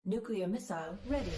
Nuclear missile ready.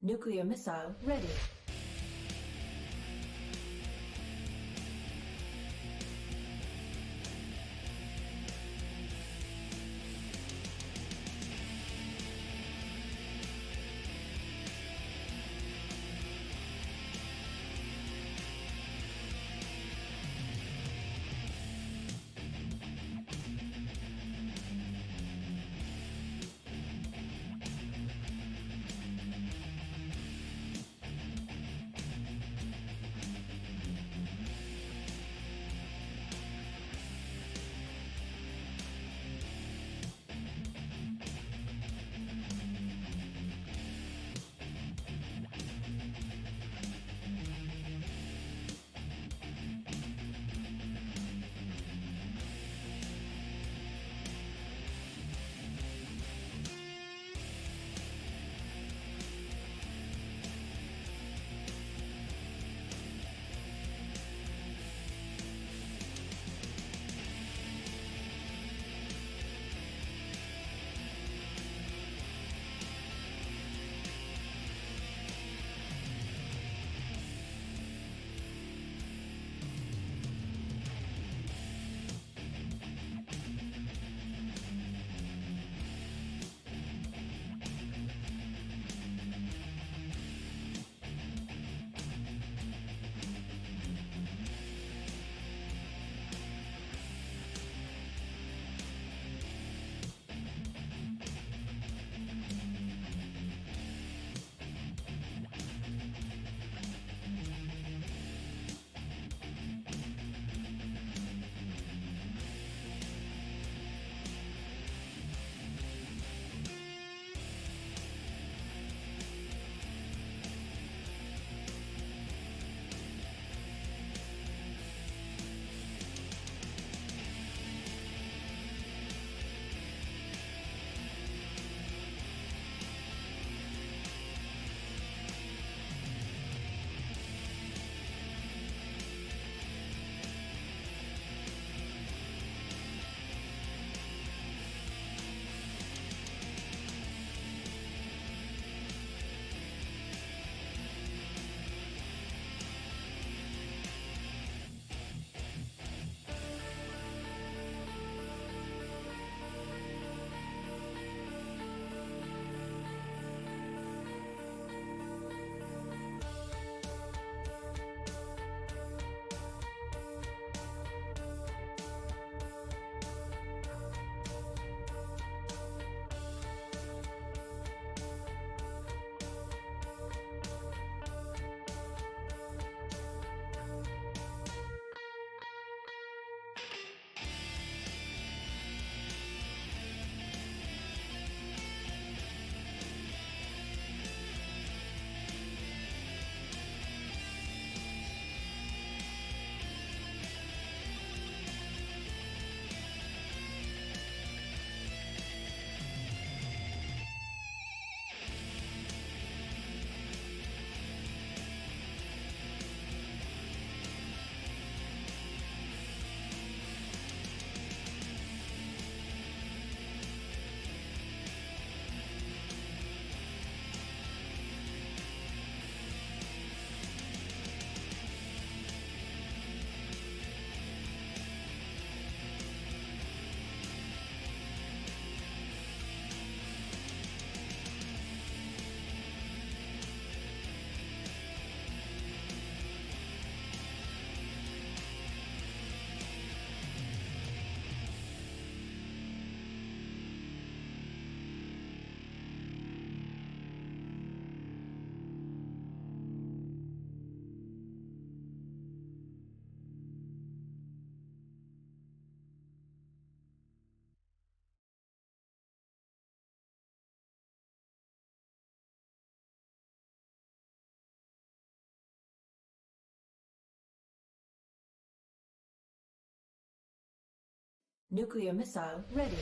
Nuclear missile ready. Nuclear missile ready.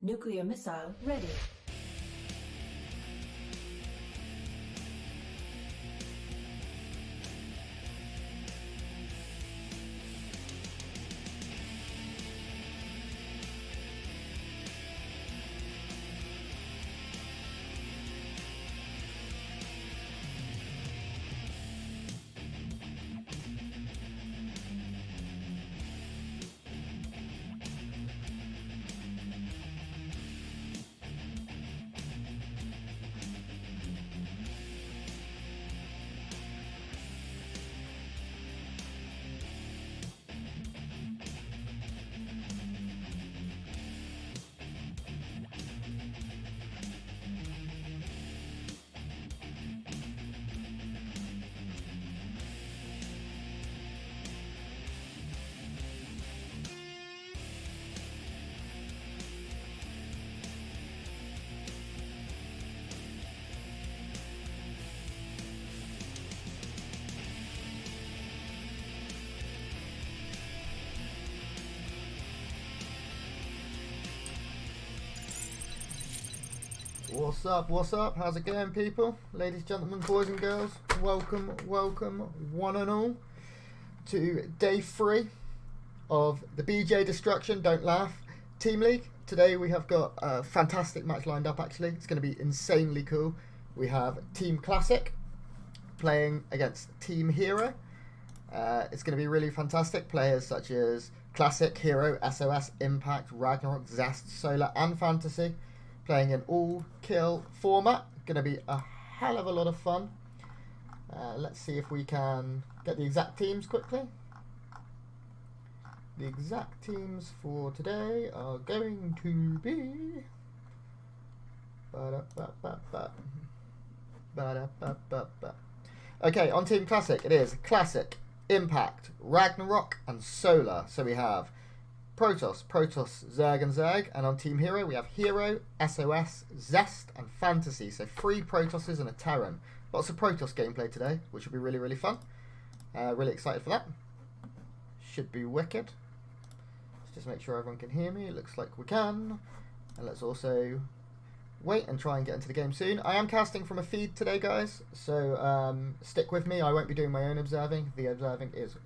Nuclear missile ready. What's up? What's up? How's it going, people? Ladies, gentlemen, boys and girls, welcome, welcome, one and all, to day 3 of the BJ Destruction, don't laugh, Team League. Today we have got a fantastic match lined up, actually. It's going to be insanely cool. We have Team Classic playing against Team herO. It's going to be really fantastic. Players such as Classic, herO, SOS, Impact, Ragnarok, Zest, Solar, and Fantasy, playing in all-kill format. Going to be a hell of a lot of fun. Let's see if we can get the exact teams quickly. The exact teams for today are going to be... Okay, on Team Classic, it is Classic, Impact, Ragnarok, and Solar. So we have Protoss, Zerg, and Zerg. And on Team herO, we have herO, SOS, Zest, and Fantasy. So 3 Protosses and a Terran. Lots of Protoss gameplay today, which will be really, really fun. Really excited for that. Should be wicked. Let's just make sure everyone can hear me. It looks like we can. And let's also wait and try and get into the game soon. I am casting from a feed today, guys. So stick with me. I won't be doing my own observing. The observing is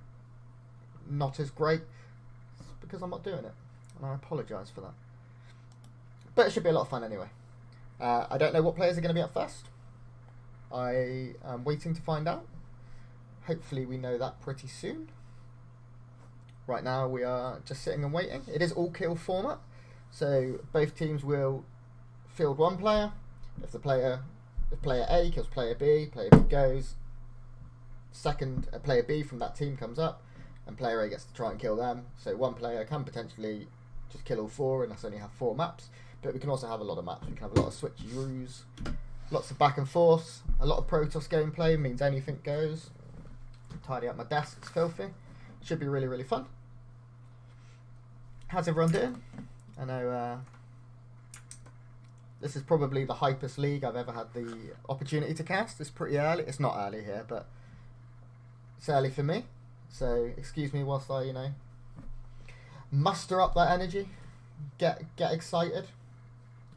not as great. Because I'm not doing it, and I apologise for that. But it should be a lot of fun anyway. I don't know what players are going to be up first. I am waiting to find out. Hopefully we know that pretty soon. Right now we are just sitting and waiting. It is all kill format, so both teams will field one player. If player A kills player B goes. Player B from that team comes up, and player A gets to try and kill them. So one player can potentially just kill all 4 and us only have 4 maps. But we can also have a lot of maps. We can have a lot of switcheroos, lots of back and forth, a lot of Protoss gameplay, means anything goes. Tidy up my desk, it's filthy. Should be really, really fun. How's everyone doing? I know this is probably the hypest league I've ever had the opportunity to cast. It's pretty early. It's not early here, but it's early for me. So excuse me whilst I, muster up that energy, get excited.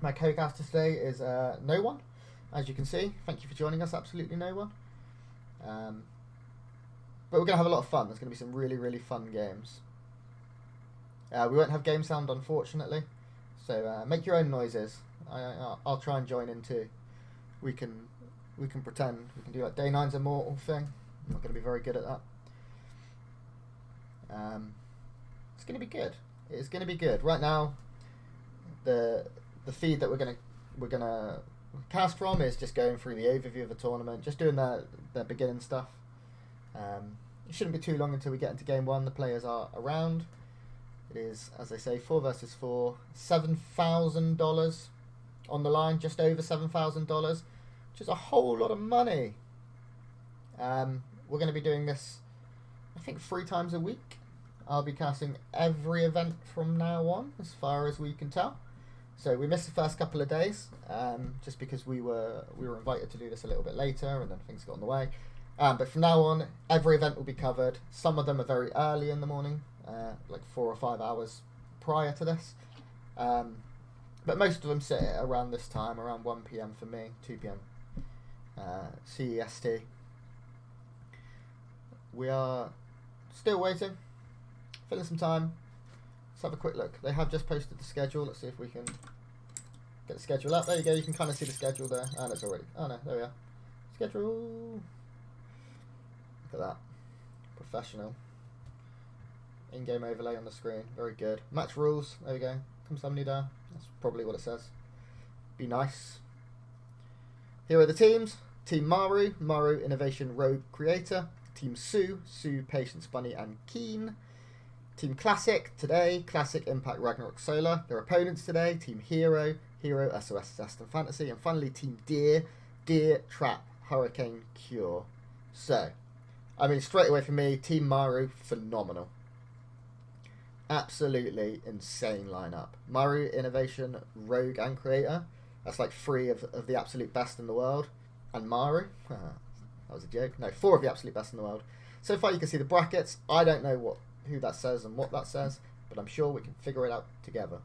My co-caster today is no one, as you can see. Thank you for joining us. Absolutely no one. But we're gonna have a lot of fun. There's gonna be some really, really fun games. We won't have game sound, unfortunately. So make your own noises. I'll try and join in too. We can pretend. We can do like Day 9's Immortal thing. I'm not gonna be very good at that. It's going to be good. It's going to be good. Right now, the feed that we're gonna cast from is just going through the overview of the tournament, just doing the beginning stuff. It shouldn't be too long until we get into game 1. The players are around. It is, as I say, 4 versus 4, $7,000 on the line, just over $7,000, which is a whole lot of money. We're going to be doing this, I think, 3 times a week. I'll be casting every event from now on, as far as we can tell. So we missed the first couple of days, just because we were invited to do this a little bit later, and then things got in the way. But from now on, every event will be covered. Some of them are very early in the morning, like 4 or 5 hours prior to this. But most of them sit around this time, around 1 PM for me, 2 PM CEST. We are still waiting. Filling some time. Let's have a quick look. They have just posted the schedule. Let's see if we can get the schedule up. There you go. You can kind of see the schedule there. Oh, no, it's already. Oh, no. There we are. Schedule. Look at that. Professional. In-game overlay on the screen. Very good. Match rules. There we go. Come somebody there. That's probably what it says. Be nice. Here are the teams. Team Maru. Maru, Innovation, Rogue, Creator. Team Sue. Sue, Patience, Bunny, and Keen. Team Classic today, Classic, Impact, Ragnarok, Solar. Their opponents today, Team herO, herO, SOS, Zest, and Fantasy. And finally, Team Deer, Trap, Hurricane, Cure. So, I mean, straight away for me, Team Maru, phenomenal. Absolutely insane lineup. Maru, Innovation, Rogue, and Creator. That's like 3 of the absolute best in the world. And Maru, that was a joke. No, 4 of the absolute best in the world. So far you can see the brackets. I don't know who that says and what that says, but I'm sure we can figure it out together.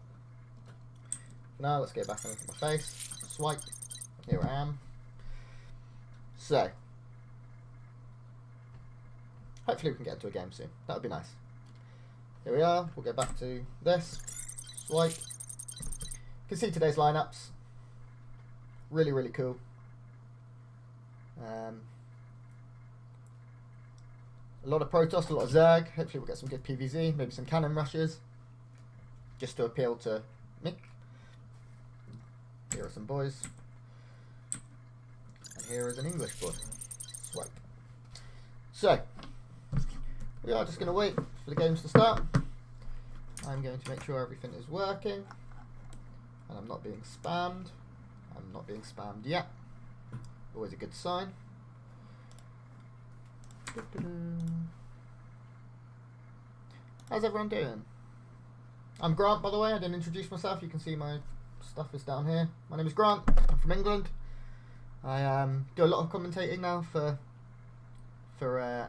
Now let's go back and look at my face. Swipe. Here I am. So, hopefully we can get into a game soon. That would be nice. Here we are. We'll go back to this. Swipe. You can see today's lineups. Really, really cool. A lot of Protoss, a lot of Zerg. Hopefully we'll get some good PvZ, maybe some cannon rushes. Just to appeal to me. Here are some boys. And here is an English boy. Swipe. So, we are just going to wait for the games to start. I'm going to make sure everything is working. And I'm not being spammed. I'm not being spammed yet. Always a good sign. How's everyone doing? I'm Grant, by the way. I didn't introduce myself. You can see my stuff is down here. My name is Grant. I'm from England. I do a lot of commentating now for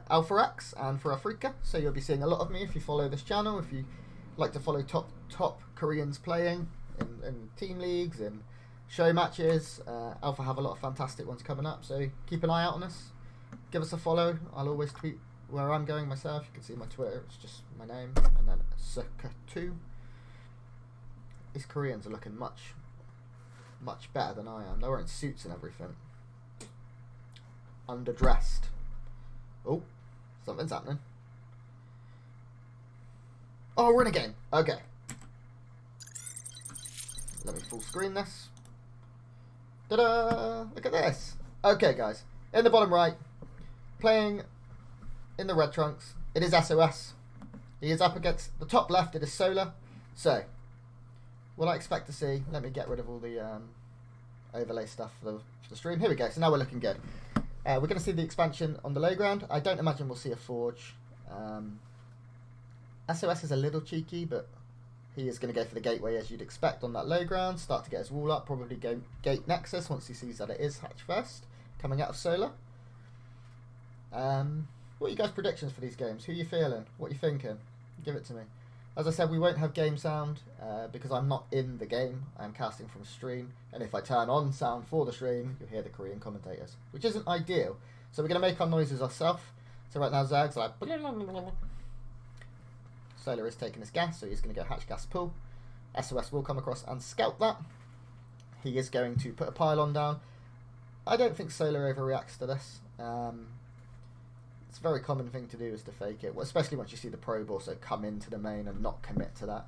Alpha X and for Africa. So you'll be seeing a lot of me if you follow this channel. If you like to follow top Koreans playing in team leagues and show matches, Alpha have a lot of fantastic ones coming up. So keep an eye out on us. Give us a follow. I'll always tweet where I'm going myself. You can see my Twitter. It's just my name and then Suka2. These Koreans are looking much better than I am. They're wearing suits and everything. Underdressed. Oh, something's happening. Oh, we're in a game. Okay. Let me full screen this. Ta-da! Look at this. Okay, guys. In the bottom right, playing in the red trunks, it is SOS. He is up against the top left, it is Solar. So, what I expect to see, let me get rid of all the overlay stuff for the stream. Here we go, so now we're looking good. We're going to see the expansion on the low ground. I don't imagine we'll see a Forge. SOS is a little cheeky, but he is going to go for the gateway as you'd expect on that low ground. Start to get his wall up, probably go gate Nexus once he sees that it is hatch first, coming out of Solar. What are you guys' predictions for these games? Who are you feeling? What are you thinking? Give it to me. As I said, we won't have game sound because I'm not in the game. I'm casting from stream. And if I turn on sound for the stream, you'll hear the Korean commentators, which isn't ideal. So we're going to make our noises ourselves. So right now Zag's like... Solar is taking his gas, so he's going to go hatch gas pool. SOS will come across and scout that. He is going to put a pylon down. I don't think Solar overreacts to this. It's a very common thing to do is to fake it, well, especially once you see the probe also come into the main and not commit to that.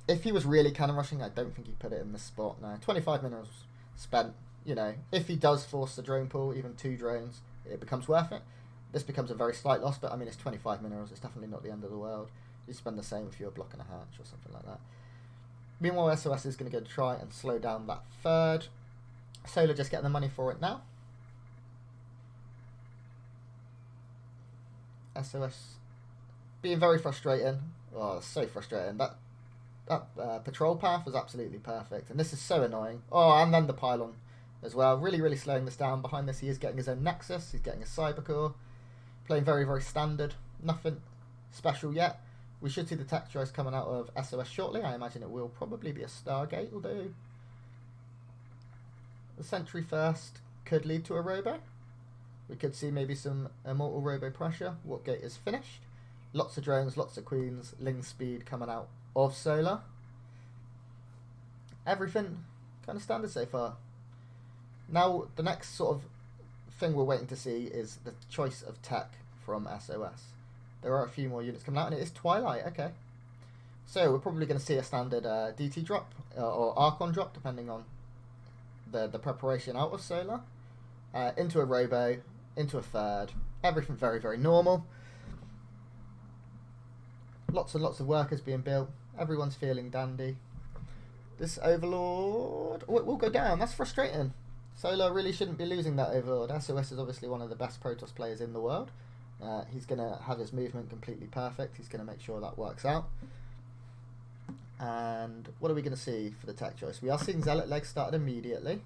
If he was really cannon rushing, I don't think he'd put it in this spot. No, 25 minerals spent. You know, if he does force the drone pool, even 2 drones, it becomes worth it. This becomes a very slight loss, but I mean, it's 25 minerals. It's definitely not the end of the world. You spend the same if you're blocking a hatch or something like that. Meanwhile, SOS is going to go try and slow down that third. Solar just getting the money for it now. SOS being very frustrating. Oh, so frustrating. That patrol path was absolutely perfect, and this is so annoying. Oh, and then the pylon as well. Really, really slowing this down. Behind this, he is getting his own Nexus. He's getting a Cybercore. Playing very, very standard. Nothing special yet. We should see the tech choice coming out of SOS shortly. I imagine it will probably be a Stargate, will do. The Sentry first could lead to a Robo. We could see maybe some Immortal Robo pressure. What gate is finished? Lots of drones, lots of queens, Ling speed coming out of Solar. Everything kind of standard so far. Now, the next sort of thing we're waiting to see is the choice of tech from SOS. There are a few more units coming out, and it is Twilight, okay. So, we're probably going to see a standard DT drop, or Archon drop, depending on the preparation out of Solar. Into a Robo, into a third. Everything very, very normal. Lots and lots of workers being built. Everyone's feeling dandy. This Overlord... Oh, it will go down. That's frustrating. Solar really shouldn't be losing that Overlord. SOS is obviously one of the best Protoss players in the world. He's going to have his movement completely perfect. He's going to make sure that works out. And what are we going to see for the tech choice? We are seeing Zealot legs started immediately.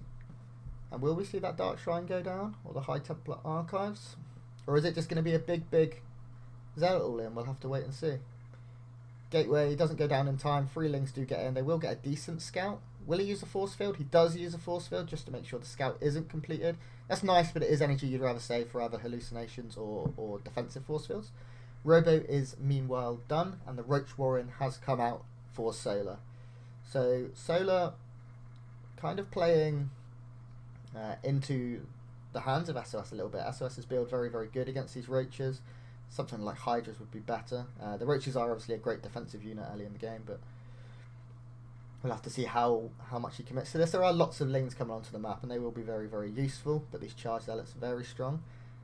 And will we see that Dark Shrine go down? Or the High Templar Archives? Or is it just going to be a big Zealot all-in? We'll have to wait and see. Gateway doesn't go down in time. 3 Lings do get in. They will get a decent scout. Will he use a force field? He does use a force field just to make sure the scout isn't completed. That's nice, but it is energy you'd rather save for either hallucinations or defensive force fields. Robo is meanwhile done, and the Roach Warren has come out for Solar. So Solar kind of playing into the hands of SOS a little bit. SOS's build very, very good against these Roaches. Something like Hydras would be better. The Roaches are obviously a great defensive unit early in the game, but we'll have to see how much he commits to this. There are lots of Lings coming onto the map, and they will be very, very useful, but these Charge Zealots are very strong.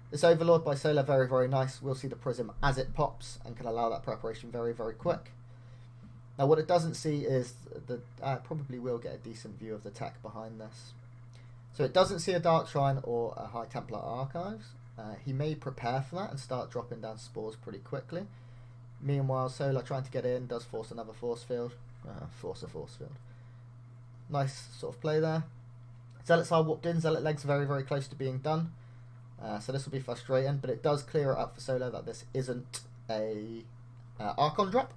This Overlord by Solar, very, very nice. We'll see the Prism as it pops and can allow that preparation very, very quick. Now, what it doesn't see is probably will get a decent view of the tech behind this. So it doesn't see a Dark Shrine or a High Templar Archives. He may prepare for that and start dropping down spores pretty quickly. Meanwhile, Solar trying to get in, does force another force field. Force a force field. Nice sort of play there. Zealots are warped in. Zealot legs very, very close to being done. So this will be frustrating, but it does clear it up for Solar that this isn't a Archon drop.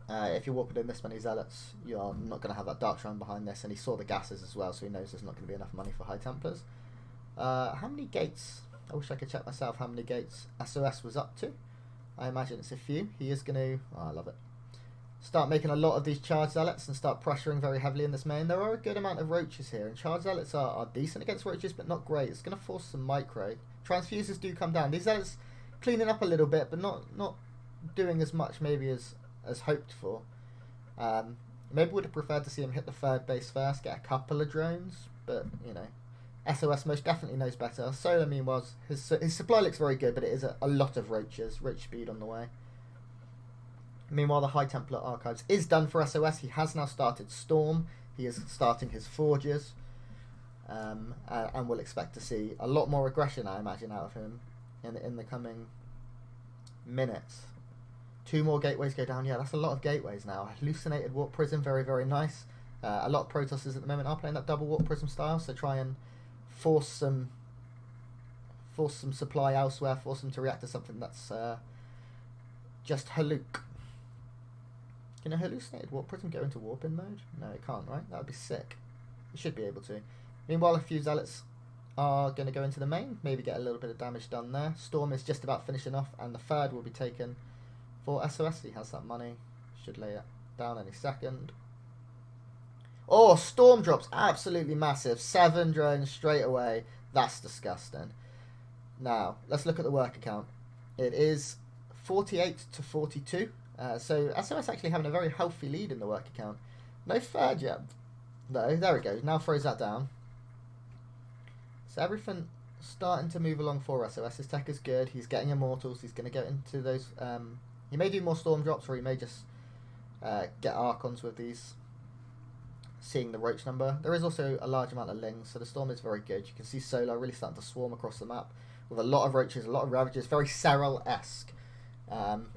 If you're warping in this many Zealots, you're not going to have that Dark Shrine behind this, and he saw the gases as well, so he knows there's not going to be enough money for High Templars. How many gates? I wish I could check myself how many gates SOS was up to. I imagine it's a few. He is going to... Oh, I love it. Start making a lot of these Charge Zealots and start pressuring very heavily in this main. There are a good amount of Roaches here, and Charge Zealots are decent against Roaches, but not great. It's going to force some micro. Transfusers do come down. These Zealots cleaning up a little bit, but not doing as much maybe as hoped for. Maybe would have preferred to see him hit the third base first, get a couple of drones, but, you know, SOS most definitely knows better. Solar, meanwhile, his supply looks very good, but it is a lot of Roaches. Roach speed on the way. Meanwhile, the High Templar Archives is done for SOS. He has now started Storm. He is starting his Forges. And we'll expect to see a lot more aggression, I imagine, out of him in the coming minutes. 2 more gateways go down. Yeah, that's a lot of gateways now. Hallucinated Warp Prism, very, very nice. A lot of Protosses at the moment are playing that double Warp Prism style, so try and force some supply elsewhere, force them to react to something that's just Haluk. Can a hallucinated Warp Prism go into warp-in mode? No, it can't, right? That would be sick. It should be able to. Meanwhile, a few Zealots are going to go into the main, maybe get a little bit of damage done there. Storm is just about finishing off, and the third will be taken for SOS. He has that money. Should lay it down any second. Oh, Storm drops absolutely massive. 7 drones straight away. That's disgusting. Now, let's look at the work account. It is 48 to 42. So SOS actually having a very healthy lead in the work account. No third yet. No, there we go. Now throws that down. So everything starting to move along for SOS. His tech is good. He's getting Immortals. He's going to get into those... he may do more Storm drops, or he may just get Archons with these. Seeing the Roach number. There is also a large amount of Lings, so the Storm is very good. You can see Solar really starting to swarm across the map with a lot of Roaches, a lot of Ravagers. Very Serral-esque.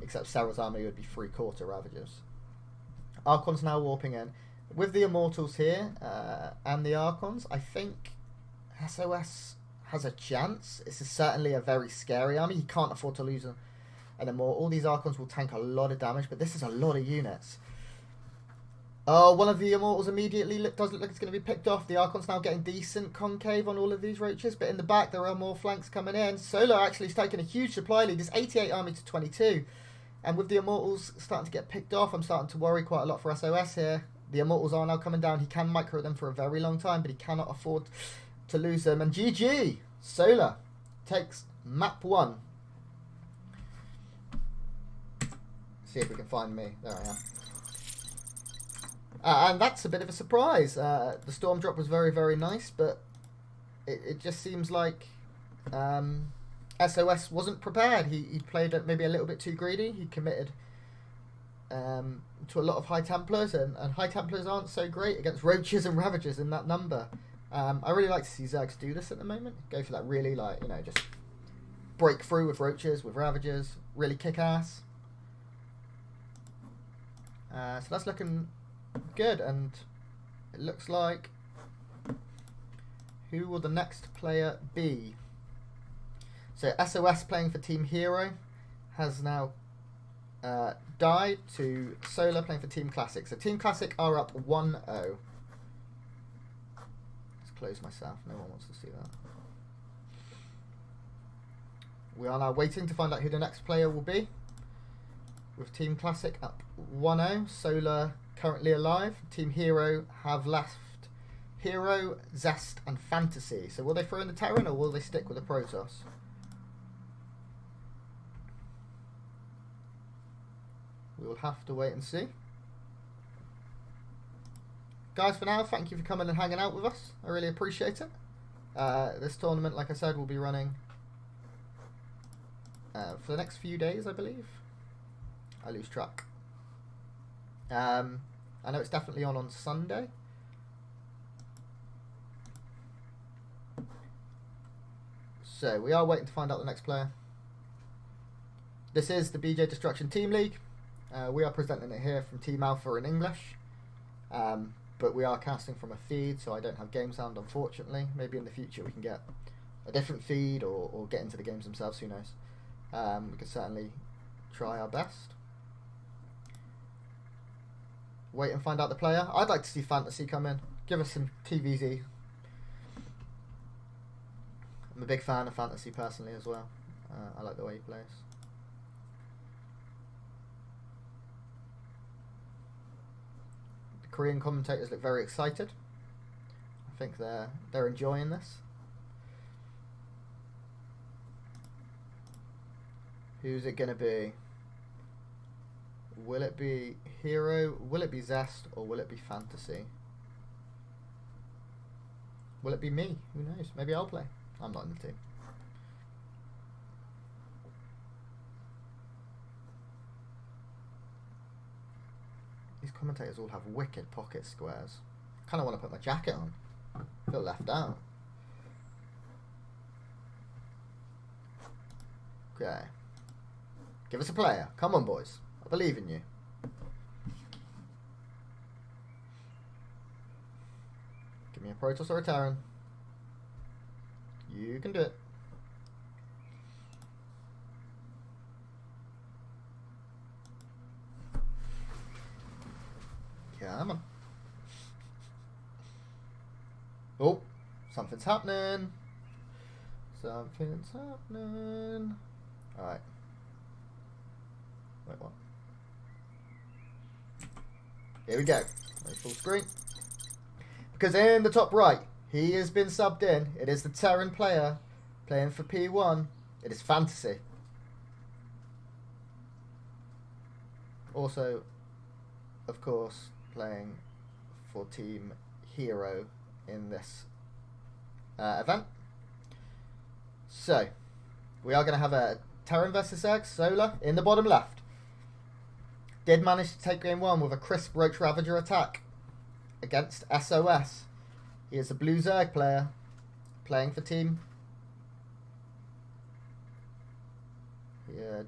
Except Serral's army would be 3/4 Ravagers. Archons now warping in. With the Immortals here and the Archons, I think SOS has a chance. This is certainly a very scary army. He can't afford to lose an Immortal. All these Archons will tank a lot of damage, but this is a lot of units. Oh, one of the Immortals immediately does look like it's going to be picked off. The Archon's now getting decent concave on all of these Roaches, but in the back there are more flanks coming in. Solar actually is taking a huge supply lead. It's 88 army to 22. And with the Immortals starting to get picked off, I'm starting to worry quite a lot for SOS here. The Immortals are now coming down. He can micro them for a very long time, but he cannot afford to lose them. And GG! Solar takes map 1. See if we can find me. There I am. And that's a bit of a surprise. The Storm drop was very, very nice, but it just seems like SOS wasn't prepared. He played maybe a little bit too greedy. He committed to a lot of High Templars, and High Templars aren't so great against Roaches and Ravagers in that number. I really like to see Zergs do this at the moment. Go for that really, like, you know, just break through with Roaches, with Ravagers, really kick ass. So that's looking good, and it looks like who will the next player be? So SOS playing for Team herO has now died to Solar playing for Team Classic. So Team Classic are up 1-0. Let's close myself. No one wants to see that. We are now waiting to find out who the next player will be. With Team Classic up 1-0. Solar currently alive. Team herO have left herO, Zest and Fantasy. So will they throw in the Terran or will they stick with the Protoss? We will have to wait and see. Guys, for now, thank you for coming and hanging out with us. I really appreciate it. This tournament, like I said, will be running for the next few days, I believe. I lose track. I know it's definitely on Sunday. So we are waiting to find out the next player. This is the BJ Destruction Team League. We are presenting it here from Team Alpha in English. But we are casting from a feed, so I don't have game sound, unfortunately. Maybe in the future we can get a different feed or get into the games themselves, who knows. We can certainly try our best. Wait and find out the player. I'd like to see Fantasy come in. Give us some TVZ. I'm a big fan of Fantasy personally as well. I like the way he plays. The Korean commentators look very excited. I think they're enjoying this. Who's it gonna be? Will it be herO? Will it be Zest? Or will it be Fantasy? Will it be me? Who knows? Maybe I'll play. I'm not in the team. These commentators all have wicked pocket squares. I kind of want to put my jacket on. I feel left out. Okay. Give us a player. Come on, boys. I believe in you. Give me a Protoss or a Terran. You can do it. Come on. Oh, something's happening. Something's happening. Alright. Wait, what? Here we go. Full screen. Because in the top right, he has been subbed in. It is the Terran player playing for P1. It is Fantasy. Also, of course, playing for Team herO in this event. So, we are going to have a Terran versus Zerg Solar in the bottom left. Did manage to take game one with a crisp Roach Ravager attack against SOS. He is a blue Zerg player playing for Team. Yeah,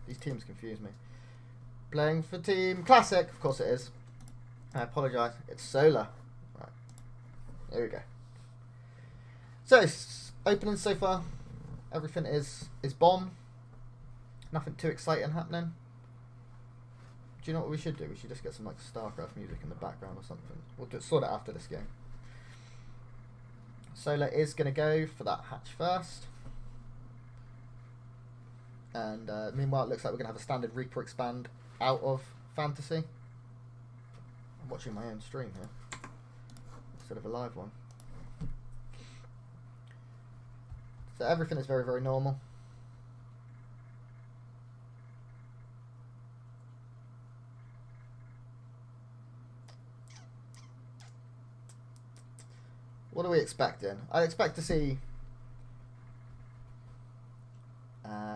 these teams confuse me. Playing for Team Classic, of course it is. I apologise. It's Solar. Right, there we go. So opening so far, everything is bomb. Nothing too exciting happening. Do you know what we should do? We should just get some like StarCraft music in the background or something. We'll sort it after this game. Solar is going to go for that hatch first. And meanwhile, it looks like we're going to have a standard Reaper expand out of Fantasy. I'm watching my own stream here instead of a live one. So everything is very, very normal. What are we expecting? I expect to see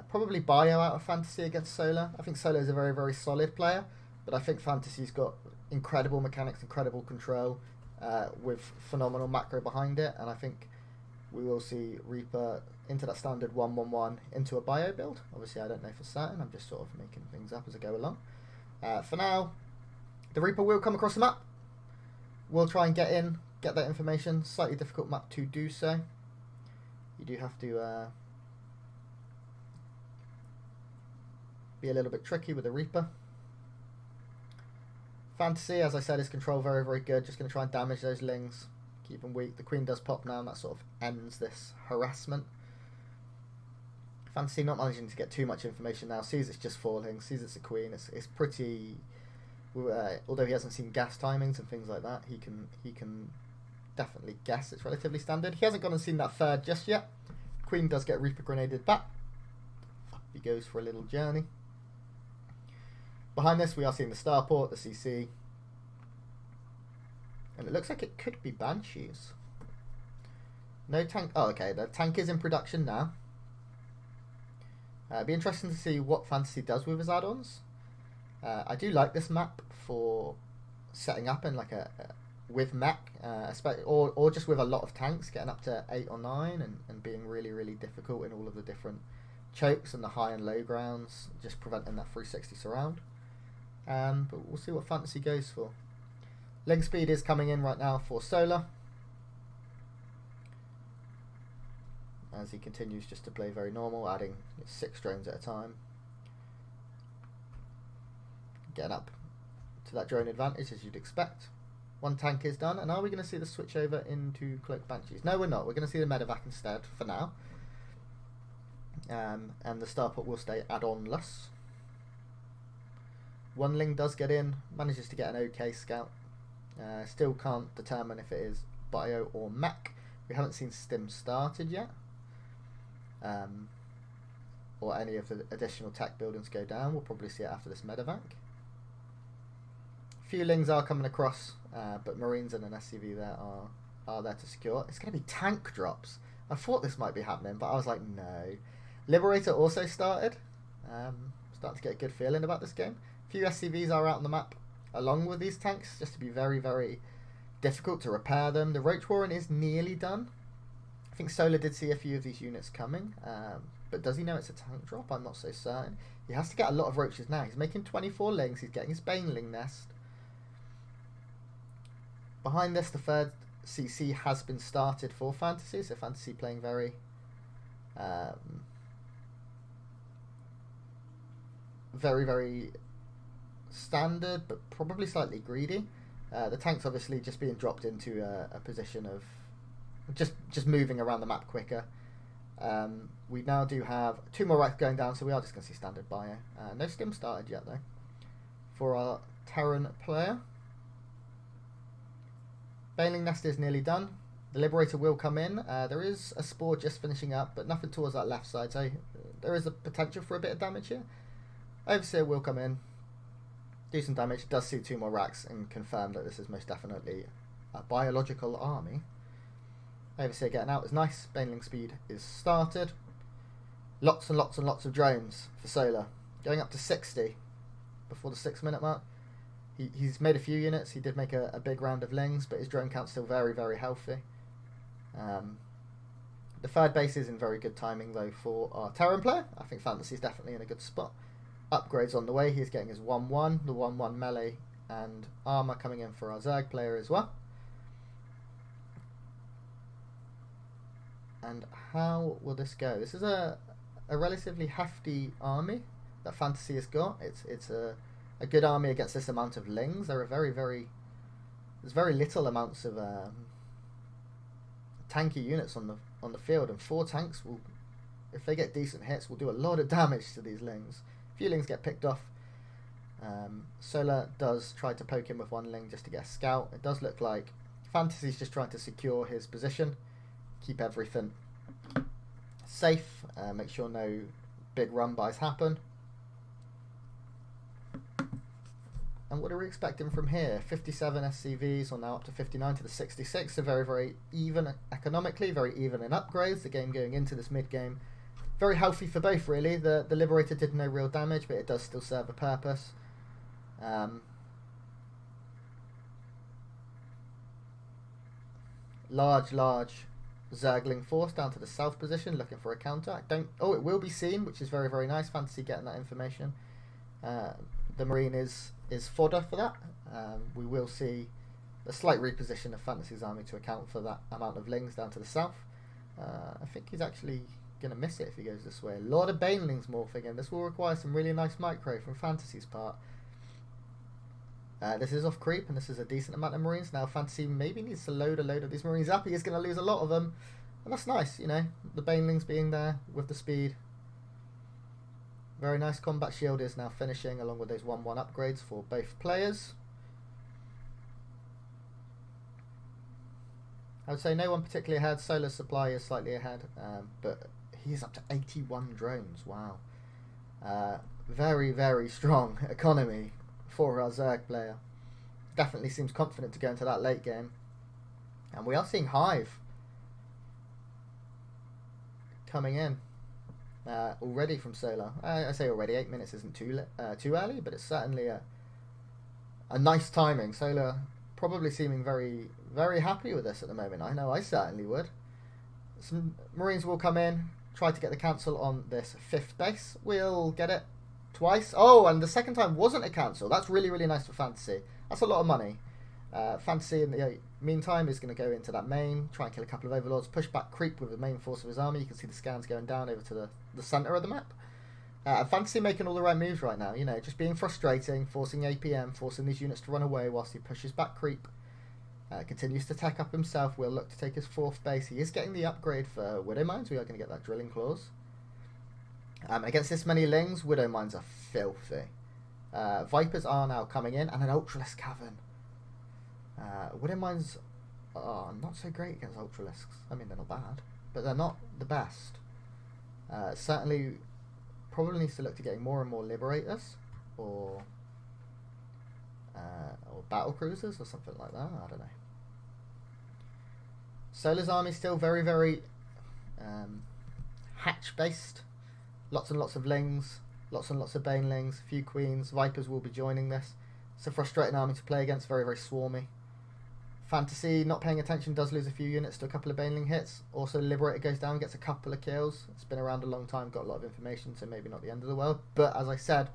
probably Bio out of Fantasy against Solar. I think Solar is a very, very solid player, but I think Fantasy's got incredible mechanics, incredible control, with phenomenal macro behind it, and I think we will see Reaper into that standard 1-1-1 into a Bio build. Obviously, I don't know for certain. I'm just sort of making things up as I go along. For now, the Reaper will come across the map. We'll try and get that information. Slightly difficult map to do so. You do have to be a little bit tricky with the Reaper. Fantasy, as I said, is control very, very good. Just going to try and damage those lings, keep them weak. The Queen does pop now, and that sort of ends this harassment. Fantasy not managing to get too much information now. Sees it's just falling. Sees it's a queen. It's pretty. Although he hasn't seen gas timings and things like that, he can definitely guess it's relatively standard. He hasn't gone and seen that third just yet. Queen does get Reaper grenaded back. Up he goes for a little journey. Behind this, we are seeing the starport, the CC, and it looks like it could be Banshees. No tank. Oh, okay. The tank is in production now. It'd be interesting to see what Fantasy does with his add-ons. I do like this map for setting up in like a with mech, or just with a lot of tanks, getting up to 8 or 9 and being really, really difficult in all of the different chokes and the high and low grounds, just preventing that 360 surround. But we'll see what Fantasy goes for. Link speed is coming in right now for Solar, as he continues just to play very normal, adding 6 drones at a time. Getting up to that drone advantage as you'd expect. 1 tank is done, and are we going to see the switch over into Cloak Banshees? No, we're not. We're going to see the medevac instead for now. And the starport will stay add-onless. 1 Ling does get in, manages to get an okay scout. Still can't determine if it is bio or mech. We haven't seen stim started yet. Or any of the additional tech buildings go down. We'll probably see it after this medevac. Few Lings are coming across, but Marines and an SCV there are there to secure. It's going to be tank drops. I thought this might be happening, but I was like, no. Liberator also started. Starting to get a good feeling about this game. A few SCVs are out on the map along with these tanks, just to be very, very difficult to repair them. The Roach Warren is nearly done. I think Solar did see a few of these units coming, but does he know it's a tank drop? I'm not so certain. He has to get a lot of Roaches now. He's making 24 Lings. He's getting his Baneling nest. Behind this, the 3rd CC has been started for Fantasy, so Fantasy playing very very, very standard, but probably slightly greedy. The tank's obviously just being dropped into a position of just moving around the map quicker. We now do have 2 more racks going down, so we are just going to see standard bio. No stim started yet, though, for our Terran player. Baneling nest is nearly done. The Liberator will come in. There is a Spore just finishing up, but nothing towards that left side, so there is a potential for a bit of damage here. Overseer will come in, do some damage, does see 2 more racks, and confirm that this is most definitely a biological army. Overseer getting out is nice. Baneling speed is started. Lots and lots and lots of drones for Solar. Going up to 60 before the 6-minute mark. He's made a few units. He did make a big round of Lings, but his drone count's still very, very healthy. The 3rd base is in very good timing, though, for our Terran player. I think Fantasy's definitely in a good spot. Upgrades on the way. He's getting his 1-1, the 1-1 melee, and armor coming in for our Zerg player as well. And how will this go? This is a relatively hefty army that Fantasy has got. It's a good army against this amount of Lings. There are there's very little amounts of tanky units on the field, and 4 tanks will, if they get decent hits, will do a lot of damage to these Lings. A few Lings get picked off. Solar does try to poke him with 1 Ling just to get a scout. It does look like Fantasy's just trying to secure his position, keep everything safe, make sure no big run bys happen. And what are we expecting from here? 57 SCVs, or now up to 59 to the 66. So very, very even economically, very even in upgrades. The game going into this mid-game, very healthy for both, really. The Liberator did no real damage, but it does still serve a purpose. Large Zergling force down to the south position, looking for a counter. It will be seen, which is very, very nice. Fantasy getting that information. The Marine is fodder for that. We will see a slight reposition of Fantasy's army to account for that amount of Lings down to the south. I think he's actually going to miss it if he goes this way. A lot of banelings morphing in. This will require some really nice micro from Fantasy's part. This is off creep, and this is a decent amount of Marines. Now Fantasy maybe needs to load a load of these Marines up. He is going to lose a lot of them, and that's nice, you know. The banelings being there with the speed. Very nice. Combat shield is now finishing along with those 1-1 upgrades for both players. I would say no one particularly ahead. Solar's supply is slightly ahead, but he is up to 81 drones. Wow. Very, very strong economy for our Zerg player. Definitely seems confident to go into that late game. And we are seeing Hive coming in already from Solar. I say already, 8 minutes isn't too early, but it's certainly a nice timing. Solar probably seeming very, very happy with this at the moment. I know I certainly would. Some Marines will come in, try to get the cancel on this 5th base. We'll get it twice. Oh, and the second time wasn't a cancel. That's really, really nice for Fantasy. That's a lot of money. Fantasy in the meantime is going to go into that main, try and kill a couple of overlords, push back creep with the main force of his army. You can see the scans going down over to the centre of the map. Fantasy making all the right moves right now, you know, just being frustrating, forcing APM, forcing these units to run away whilst he pushes back creep. Continues to tech up himself. We'll look to take his 4th base. He is getting the upgrade for Widow Mines. We are going to get that drilling clause. Against this many Lings, Widow Mines are filthy. Vipers are now coming in, and an Ultralisk Cavern. Widow Mines are not so great against Ultralisks. I mean, they're not bad, but they're not the best. Certainly probably needs to look to getting more and more Liberators or battle cruisers or something like that. I don't know. Solar's army still very, very hatch based. Lots and lots of Lings, lots and lots of Banelings, a few Queens. Vipers will be joining this. It's a frustrating army to play against, very, very swarmy. Fantasy, not paying attention, does lose a few units to a couple of Baneling hits. Also, Liberator goes down, gets a couple of kills. It's been around a long time, got a lot of information, so maybe not the end of the world. But as I said,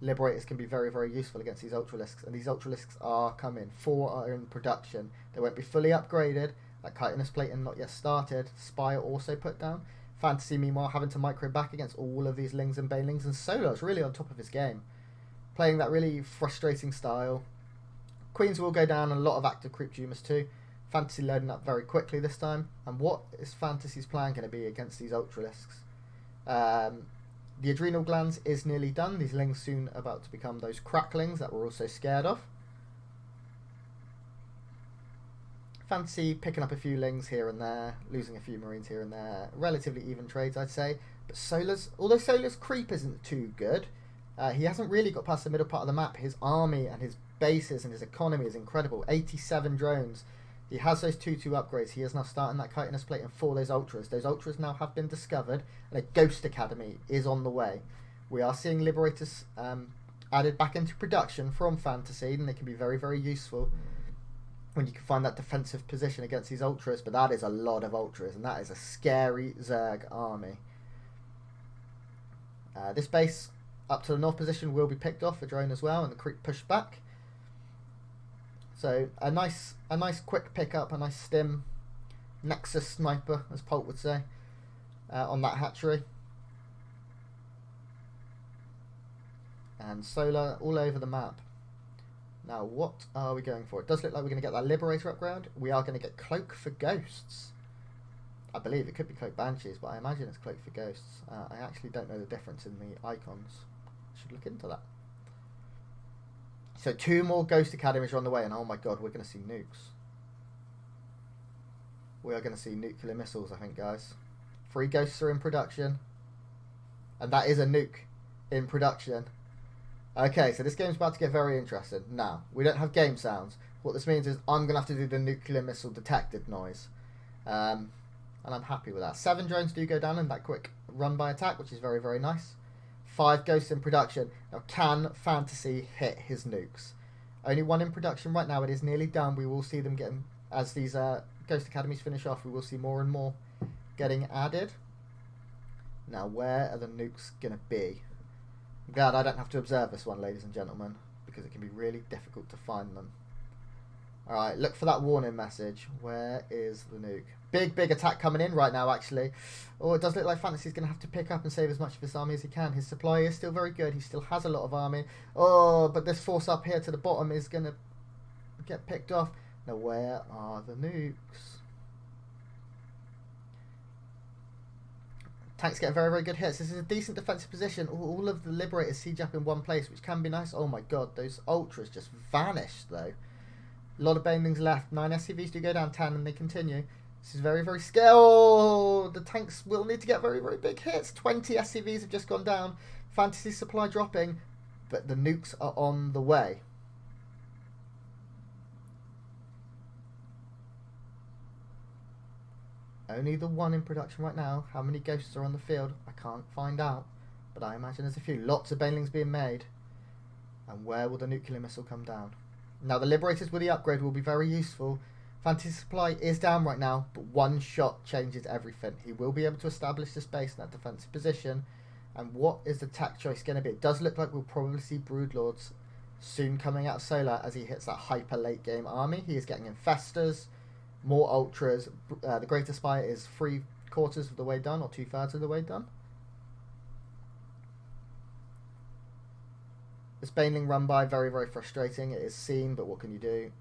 Liberators can be very, very useful against these Ultralisks, and these Ultralisks are coming. 4 are in production. They won't be fully upgraded. That chitinous plating not yet started. Spire also put down. Fantasy, meanwhile, having to micro back against all of these Lings and Banelings, and Solar's really on top of his game. Playing that really frustrating style. Queens will go down, and a lot of active creep Dumas too. Fantasy loading up very quickly this time. And what is Fantasy's plan going to be against these Ultralisks? The adrenal glands is nearly done. These Lings soon about to become those cracklings that we're also scared of. Fantasy picking up a few Lings here and there, losing a few Marines here and there. Relatively even trades, I'd say. But Solar's, although Solar's creep isn't too good, he hasn't really got past the middle part of the map. His army and his bases and his economy is incredible. 87 drones. He has those 2-2 upgrades. He is now starting that chitinous plating for those Ultras. Those Ultras now have been discovered, and a Ghost Academy is on the way. We are seeing Liberators added back into production from Fantasy, and they can be very, very useful when you can find that defensive position against these Ultras. But that is a lot of Ultras, and that is a scary Zerg army. This base up to the north position will be picked off, a drone as well, and the creep pushed back. So a nice quick pickup, a nice stim, Nexus sniper, as Pult would say, on that hatchery. And Solar all over the map. Now, what are we going for? It does look like we're going to get that Liberator upgrade. We are going to get Cloak for Ghosts. I believe it could be Cloak Banshees, but I imagine it's Cloak for Ghosts. I actually don't know the difference in the icons. Should look into that. So 2 more Ghost Academies are on the way, and oh my god, we're going to see nukes. We are going to see nuclear missiles, I think, guys. 3 Ghosts are in production. And that is a nuke in production. Okay, so this game's about to get very interesting. Now, we don't have game sounds. What this means is I'm going to have to do the nuclear missile detected noise. And I'm happy with that. 7 drones do go down in that quick run by attack, which is very, very nice. 5 Ghosts in production. Now, can Fantasy hit his nukes? Only 1 in production right now. It is nearly done. We will see them getting, as these Ghost Academies finish off, we will see more and more getting added. Now, where are the nukes going to be? I'm glad I don't have to observe this one, ladies and gentlemen, because it can be really difficult to find them. Alright, look for that warning message. Where is the nuke? Big attack coming in right now, actually. Oh, it does look like Fantasy's going to have to pick up and save as much of his army as he can. His supply is still very good. He still has a lot of army. Oh, but this force up here to the bottom is going to get picked off. Now, where are the nukes? Tanks get very good hits. This is a decent defensive position. All of the Liberators siege up in one place, which can be nice. Oh my god, those Ultras just vanished, though. A lot of Banelings left. 9 SCVs do go down, 10, and they continue. This is very scary. Oh, the tanks will need to get very big hits. 20 SCVs have just gone down. Fantasy supply dropping, but the nukes are on the way. Only the one in production right now. How many ghosts are on the field? I can't find out, but I imagine there's a few. Lots of Banelings being made. And where will the nuclear missile come down? Now, the Liberators with the upgrade will be very useful. Fantasy supply is down right now, but one shot changes everything. He will be able to establish this base in that defensive position. And what is the tech choice going to be? It does look like we'll probably see Broodlords soon coming out of Solar as he hits that hyper late game army. He is getting Infestors, more Ultras. The Greater Spire is 3/4 of the way done, or 2/3 of the way done. This Baneling run by, very frustrating. It is seen, but what can you do?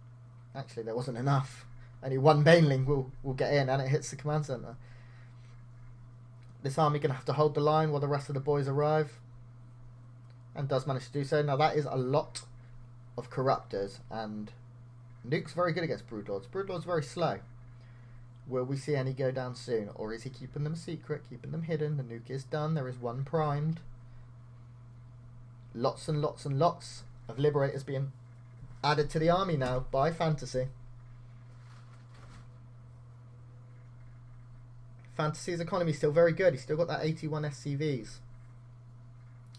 Actually, there wasn't enough. Only one Baneling will get in, and it hits the command center. This army going to have to hold the line while the rest of the boys arrive. And does manage to do so. Now, that is a lot of Corruptors, and Nuke's very good against Broodlords. Broodlords very slow. Will we see any go down soon? Or is he keeping them a secret, keeping them hidden? The nuke is done. There is one primed. Lots and lots of Liberators being added to the army now by Fantasy. Fantasy's economy is still very good. He's still got that 81 SCVs.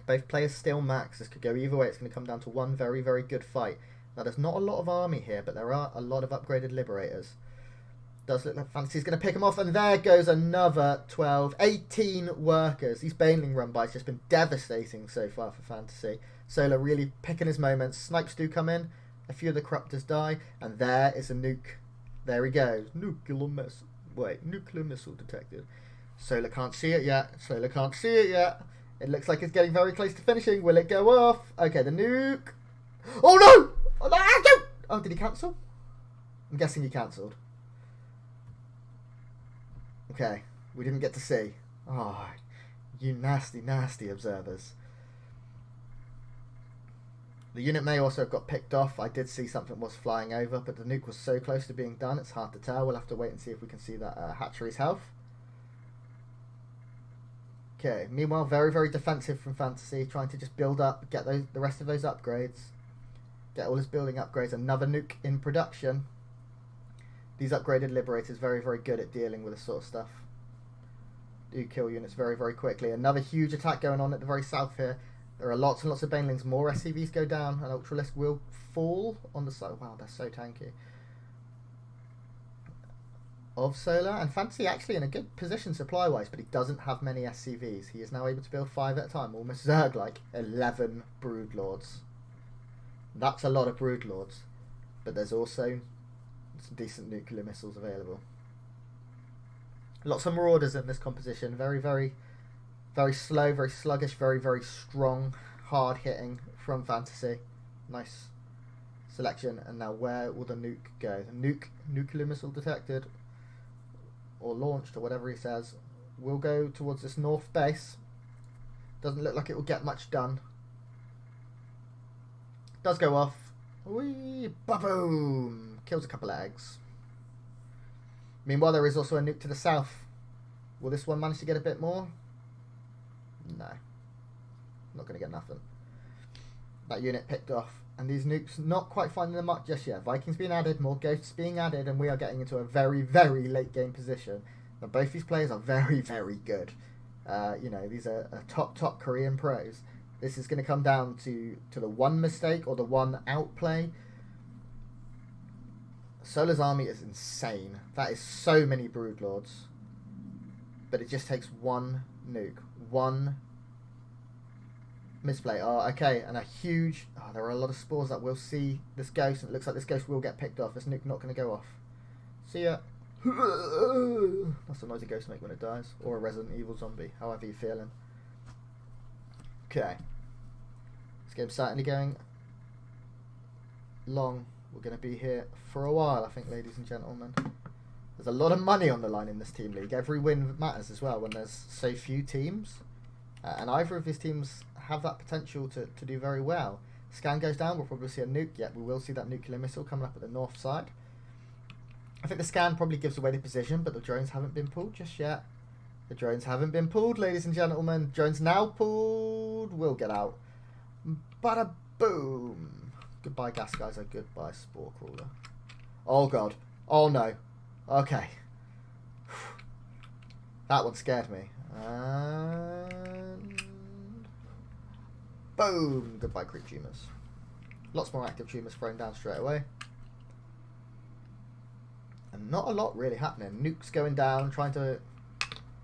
Both players still max. This could go either way. It's going to come down to one very good fight. Now, there's not a lot of army here, but there are a lot of upgraded Liberators. Does look like Fantasy's going to pick them off, and there goes another 18 workers. These Baneling run by's just been devastating so far for Fantasy. Solar really picking his moments. Snipes do come in, a few of the Corruptors die, and there is a nuke. There he goes. Nuclear missile detected. Solar can't see it yet. It looks like it's getting very close to finishing. Will it go off? Okay, the nuke. Oh no! Oh, did he cancel? I'm guessing he cancelled. Okay, we didn't get to see. Oh, you nasty observers. The unit may also have got picked off. I did see something was flying over, but the nuke was so close to being done, it's hard to tell. We'll have to wait and see if we can see that hatchery's health. Okay, meanwhile, very defensive from Fantasy, trying to just build up, get the rest of those upgrades. Get all his building upgrades. Another nuke in production. These upgraded Liberators very good at dealing with this sort of stuff. Do kill units very quickly. Another huge attack going on at the very south here. There are lots and lots of Banelings. More SCVs go down, and Ultralisk will fall on the side. Wow, they're so tanky. Of Solar, and Fantasy actually in a good position supply-wise, but he doesn't have many SCVs. He is now able to build 5 at a time, almost Zerg-like. 11 Broodlords. That's a lot of Broodlords, but there's also some decent nuclear missiles available. Lots of Marauders in this composition. Very slow, very sluggish, very strong, hard hitting from Fantasy. Nice selection. And now where will the nuke go? The nuclear missile detected or launched or whatever he says will go towards this north base. Doesn't look like it will get much done. Does go off. Whee! Ba-boom! Kills a couple of eggs. Meanwhile, there is also a nuke to the south. Will this one manage to get a bit more? No. Not going to get nothing. That unit picked off. And these nukes not quite finding the mark just yet. Vikings being added, more ghosts being added, and we are getting into a very late game position. Now, both these players are very good. You know, these are top Korean pros. This is going to come down to the one mistake or the one outplay. Solar's army is insane. That is so many Broodlords. But it just takes one nuke. One Misplay. Oh, okay. And a huge... Oh, there are a lot of spores that will see this ghost. And it looks like this ghost will get picked off. This nuke not going to go off. See ya. That's the noise a ghost make when it dies. Or a Resident Evil zombie. However you're feeling. Okay. This game's certainly going long. We're going to be here for a while, I think, ladies and gentlemen. There's a lot of money on the line in this team league. Every win matters as well when there's so few teams. And either of these teams have that potential to do very well. Scan goes down, we'll probably see a nuke. Yet we will see that nuclear missile coming up at the north side. I think the scan probably gives away the position, but the drones haven't been pulled just yet. The drones haven't been pulled, ladies and gentlemen. Drones now pulled. We'll get out. Bada boom. Goodbye, gas geyser. Goodbye, spore crawler. Oh, God. Oh, no. Okay. That one scared me. And... boom. Goodbye, creep tumors. Lots more active tumors thrown down straight away. And not a lot really happening. Nukes going down, trying to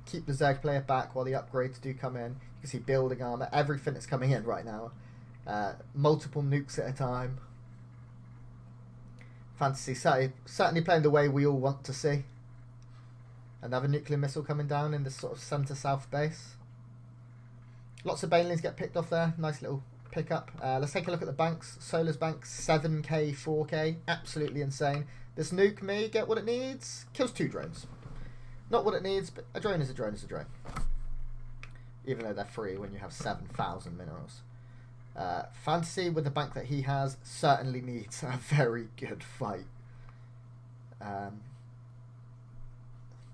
keep the Zerg player back while the upgrades do come in. You can see building armor, everything that's coming in right now. Multiple nukes at a time. Fantasy certainly playing the way we all want to see. Another nuclear missile coming down in this sort of centre-south base. Lots of banelings get picked off there. Nice little pickup. Let's take a look at the banks. Solar's banks, 7k, 4k. Absolutely insane. This nuke may get what it needs. Kills 2 drones. Not what it needs, but a drone is a drone is a drone. Even though they're free when you have 7,000 minerals. Fantasy, with the bank that he has, certainly needs a very good fight.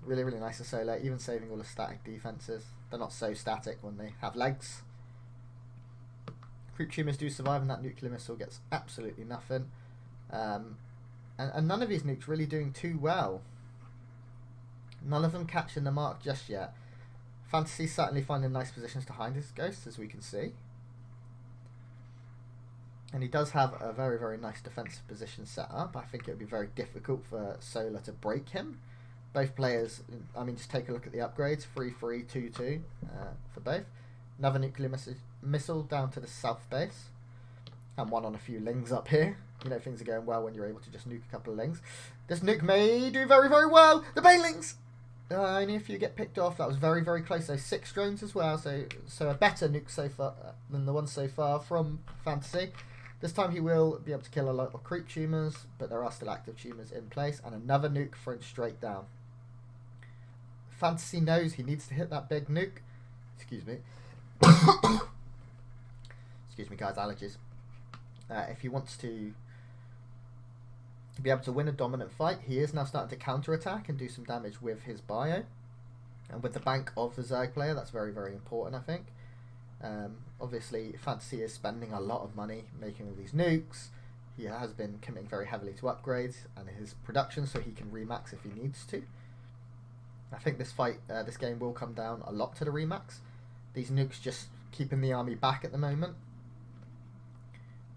Really, really nice of Solar, even saving all the static defences. They're not so static when they have legs. Creep tumors do survive, and that nuclear missile gets absolutely nothing. And none of these nukes really doing too well. None of them catching the mark just yet. Fantasy certainly finding nice positions to hide his ghosts, as we can see. And he does have a very, very nice defensive position set up. I think it would be very difficult for Solar to break him. Both players, I mean, just take a look at the upgrades. 3-3, 2-2 for both. Another nuclear missile down to the south base. And one on a few lings up here. You know, things are going well when you're able to just nuke a couple of lings. This nuke may do very, very well. The banelings! Only a few get picked off. That was very, very close. So 6 drones as well. So a better nuke so far than the one so far from Fantasy. This time he will be able to kill a lot of creep tumors, but there are still active tumors in place. And another nuke thrown straight down. Fantasy knows he needs to hit that big nuke. Excuse me. Excuse me, guys. Allergies. If he wants to be able to win a dominant fight, he is now starting to counter-attack and do some damage with his bio. And with the bank of the Zerg player, that's very, very important, I think. Obviously, Fantasy is spending a lot of money making all these nukes. He has been committing very heavily to upgrades and his production, so he can remax if he needs to. I think this game will come down a lot to the remax. These nukes just keeping the army back at the moment.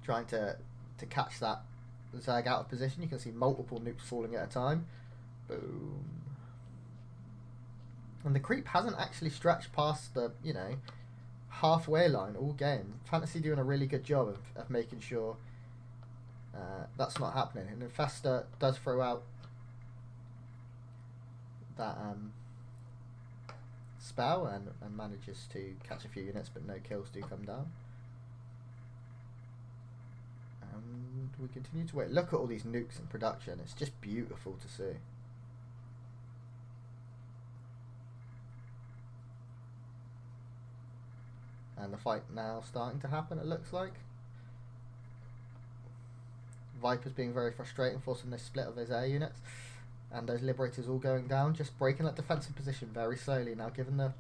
Trying to catch that Zerg out of position. You can see multiple nukes falling at a time. Boom. And the creep hasn't actually stretched past the, you know, halfway line all game. Fantasy doing a really good job of making sure that's not happening. And Infesta does throw out that spell and manages to catch a few units, but no kills do come down. And we continue to wait. Look at all these nukes in production. It's just beautiful to see. And the fight now starting to happen, it looks like. Viper's being very frustrating, forcing this split of his air units. And those Liberators all going down, just breaking that defensive position very slowly. Now giving the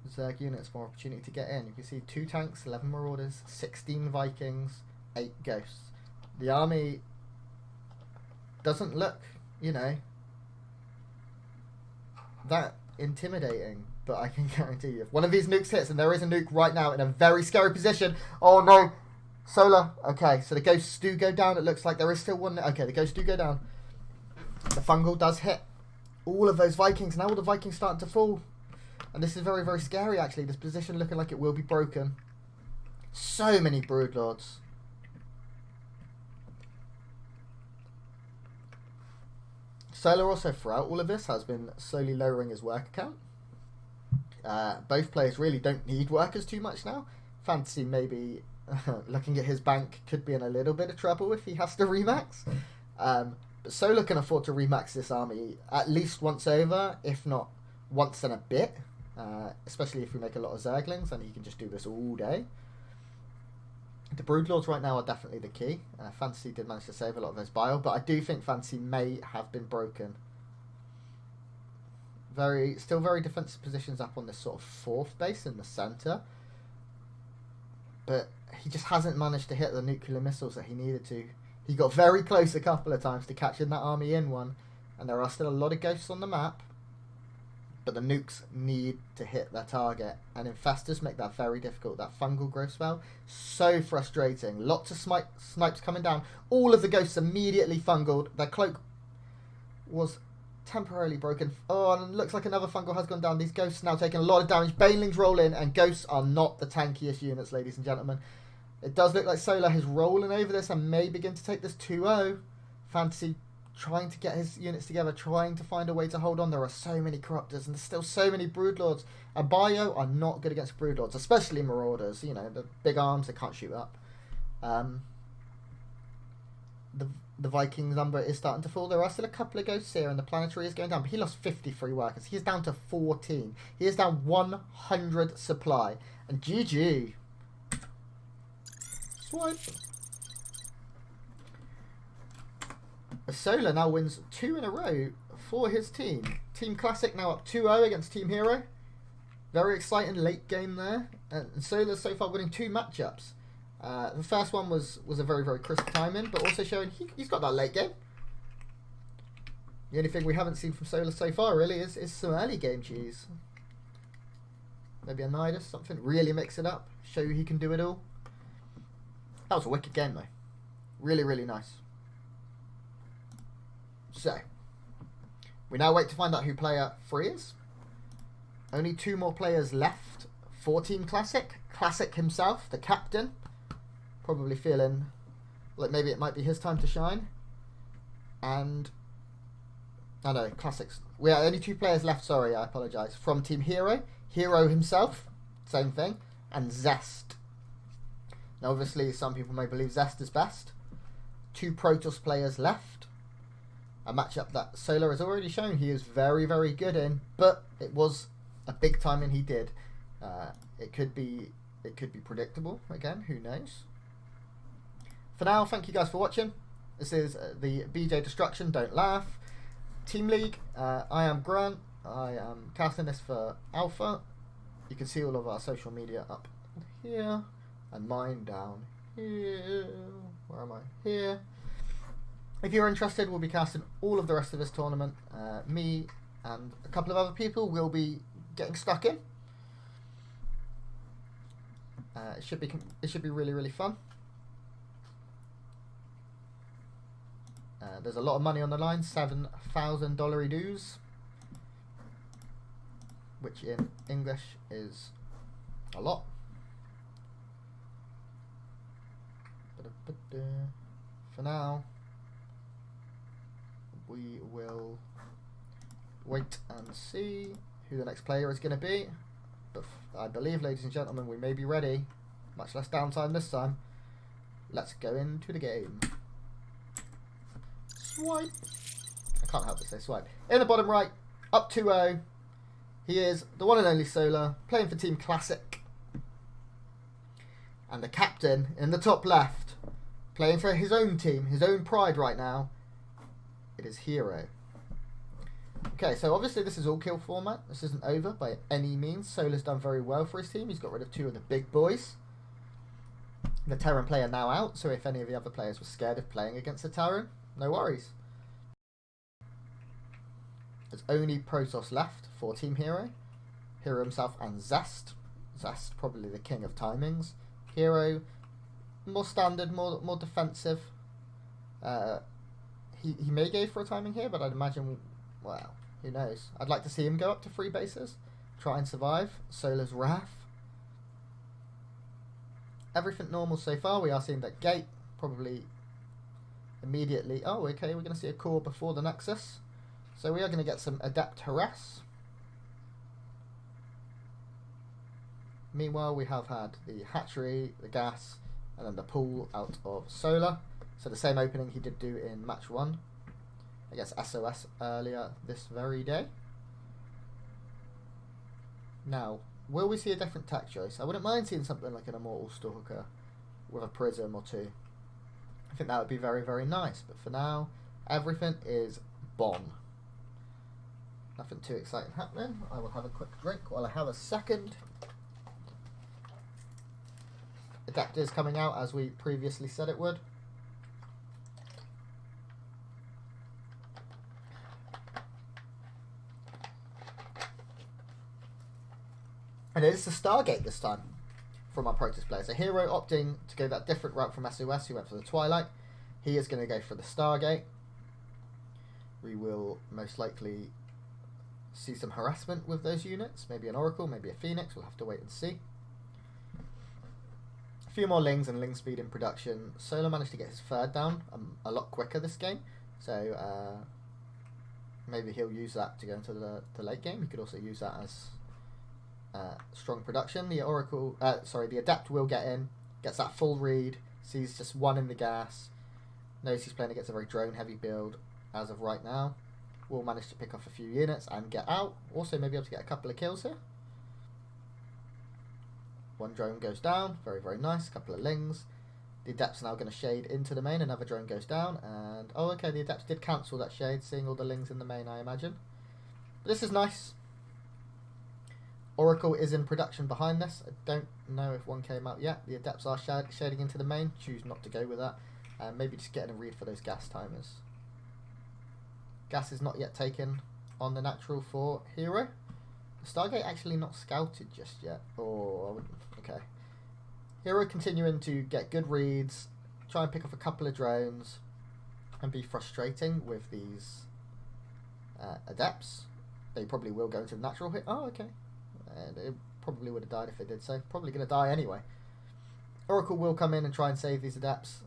Zerg units more opportunity to get in. You can see 2 tanks, 11 Marauders, 16 Vikings, 8 Ghosts. The army doesn't look, you know, that intimidating. But I can guarantee you, if one of these nukes hits, and there is a nuke right now in a very scary position. Oh no! Solar. Okay, so the Ghosts do go down. It looks like there is still one. Okay, the Ghosts do go down. The fungal does hit all of those Vikings. Now all the Vikings starting to fall. And this is very, very scary, actually. This position looking like it will be broken. So many Broodlords. Solar also, throughout all of this, has been slowly lowering his work account. Both players really don't need workers too much now. Fantasy maybe looking at his bank could be in a little bit of trouble if he has to remax. But Solar can afford to remax this army at least once over, if not once and a bit. Especially if we make a lot of Zerglings, and he can just do this all day. The Broodlords right now are definitely the key. Fantasy did manage to save a lot of his bile, but I do think Fantasy may have been broken. Still very defensive positions up on this sort of fourth base in the centre. But he just hasn't managed to hit the nuclear missiles that he needed to. He got very close a couple of times to catching that army in one, and there are still a lot of ghosts on the map. But the nukes need to hit their target, and infestors make that very difficult. That fungal growth spell, so frustrating. Lots of snipes coming down. All of the ghosts immediately fungaled. Their cloak was temporarily broken. Oh, and it looks like another fungal has gone down. These ghosts now taking a lot of damage. Banelings roll in, and ghosts are not the tankiest units, ladies and gentlemen. It does look like Solar is rolling over this and may begin to take this 2-0. Fantasy trying to get his units together, trying to find a way to hold on. There are so many Corruptors, and there's still so many Broodlords. And Bio are not good against Broodlords, especially Marauders. You know, the big arms, they can't shoot up. The Viking number is starting to fall. There are still a couple of ghosts here, and the planetary is going down. But he lost 53 workers. He is down to 14. He is down 100 supply. And GG. Swipe. Solar now wins 2 in a row for his team. Team Classic now up 2-0 against Team herO. Very exciting late game there. And Solar's so far winning 2 matchups. The first one was a very, very crisp timing, but also showing he's got that late game. The only thing we haven't seen from Solar so far really is some early game cheese. Maybe a Nidus, something. Really mix it up. Show you he can do it all. That was a wicked game though. Really, really nice. So, we now wait to find out who player 3 is. Only 2 more players left for Team Classic. Classic himself, the captain, probably feeling like maybe it might be his time to shine. And, I know, Classics. We are only 2 players left, sorry, I apologise. From Team herO. herO himself, same thing. And Zest. Now, obviously, some people may believe Zest is best. 2 Protoss players left. A matchup that Solar has already shown he is very, very good in, but it was a big timing he did. It could be predictable again. Who knows? For now, thank you guys for watching. This is the BJ Destruction. Don't laugh. Team League. I am Grant. I am casting this for Alpha. You can see all of our social media up here, and mine down here. Where am I? Here. If you're interested, we'll be casting all of the rest of this tournament. Me and a couple of other people will be getting stuck in. It should be really, really fun. There's a lot of money on the line, $7,000 dues, which in English is a lot. For now, we will wait and see who the next player is going to be. But I believe, ladies and gentlemen, we may be ready. Much less downtime this time. Let's go into the game. Swipe. I can't help but say swipe. In the bottom right, up 2-0. He is the one and only Solar, playing for Team Classic. And the captain in the top left, playing for his own team, his own pride right now. It is herO. Okay, so obviously this is all kill format. This isn't over by any means. Solar's done very well for his team. He's got rid of 2 of the big boys. The Terran player now out, so if any of the other players were scared of playing against the Terran, no worries. There's only Protoss left for Team herO. herO himself and Zest. Zest, probably the king of timings. herO, more standard, more defensive. He may go for a timing here, but I'd imagine, well, who knows. I'd like to see him go up to 3 bases. try and survive Solar's wrath. Everything normal so far. We are seeing that gate probably immediately. Oh, okay, we're going to see a core before the Nexus. So we are going to get some Adept Harass. Meanwhile, we have had the hatchery, the gas, and then the pool out of Solar. So the same opening he did do in match 1 against SOS earlier this very day. Now, will we see a different tech choice? I wouldn't mind seeing something like an Immortal Stalker with a Prism or 2. I think that would be very, very nice. But for now, everything is bomb. Nothing too exciting happening. I will have a quick drink while I have a second. Adept is coming out as we previously said it would. And it is the Stargate this time from our Protoss player. So herO opting to go that different route from SOS, who went for the Twilight. He is going to go for the Stargate. We will most likely see some harassment with those units. Maybe an Oracle, maybe a Phoenix. We'll have to wait and see. A few more Lings and Ling speed in production. Solar managed to get his third down a lot quicker this game. So maybe he'll use that to go into the late game. He could also use that as strong production. The Oracle, the Adept will get in, gets that full read, sees just one in the gas, knows he's playing against a very drone heavy build as of right now. Will manage to pick off a few units and get out. Also maybe able to get a couple of kills here. One drone goes down, very, very nice. A couple of Lings. The Adept's now going to shade into the main, another drone goes down, and oh okay, the Adept did cancel that shade, seeing all the Lings in the main, I imagine. But this is nice. Oracle is in production behind this. I don't know if one came out yet. The Adepts are shading into the main. Choose not to go with that. Maybe just getting a read for those gas timers. Gas is not yet taken on the natural for herO. The Stargate actually not scouted just yet. Oh, okay. herO continuing to get good reads, try and pick off a couple of drones, and be frustrating with these Adepts. They probably will go into the natural hit. Oh, okay. It probably would have died if it did so. Probably going to die anyway. Oracle will come in and try and save these Adepts.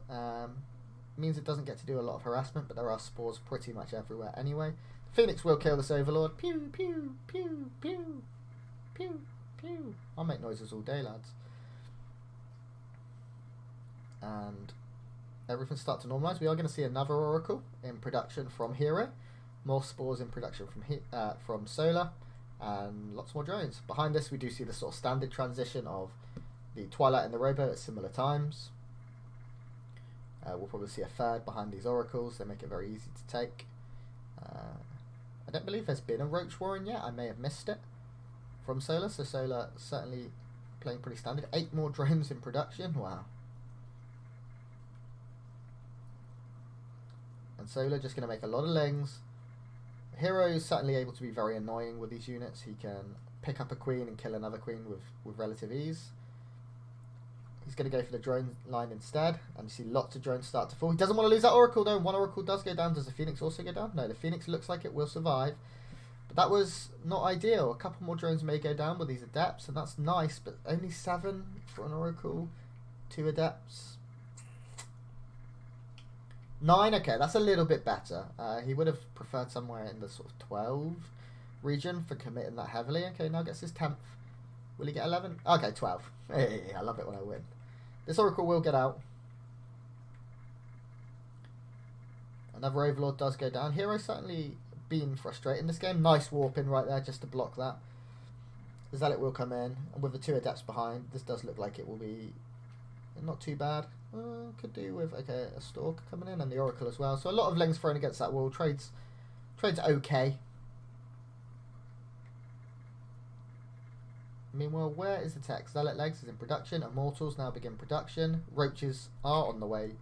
Means it doesn't get to do a lot of harassment, but there are spores pretty much everywhere anyway. Phoenix will kill this Overlord. Pew, pew, pew, pew, pew, pew. I'll make noises all day, lads. And everything starts to normalise. We are going to see another Oracle in production from herO. More spores in production from Solar. And lots more drones. Behind this we do see the sort of standard transition of the Twilight and the Robo at similar times. We'll probably see a third behind these Oracles. They make it very easy to take. I don't believe there's been a Roach Warren yet. I may have missed it from Solar. So Solar certainly playing pretty standard. 8 more drones in production. Wow. And Solar just going to make a lot of Lings. herO is certainly able to be very annoying with these units. He can pick up a queen and kill another queen with relative ease. He's going to go for the drone line instead, and you see lots of drones start to fall. He doesn't want to lose that Oracle though. One Oracle does go down. Does the Phoenix also go down? No, the Phoenix looks like it will survive. But that was not ideal. A couple more drones may go down with these Adepts, and that's nice, but only 7 for an Oracle. 2 Adepts. 9, okay, that's a little bit better. He would have preferred somewhere in the sort of 12 region for committing that heavily. Okay, now gets his 10th. Will he get 11? Okay, 12. Hey, I love it when I win. This Oracle will get out. Another Overlord does go down. herO certainly been frustrating this game. Nice warp in right there just to block that. The Zealot will come in, and with the 2 Adepts behind, this does look like it will be not too bad. Could do with okay a Stalker coming in and the Oracle as well. So a lot of Lings thrown against that wall. Trades okay. Meanwhile, where is the tech? Zealot Legs is in production. Immortals now begin production. Roaches are on the way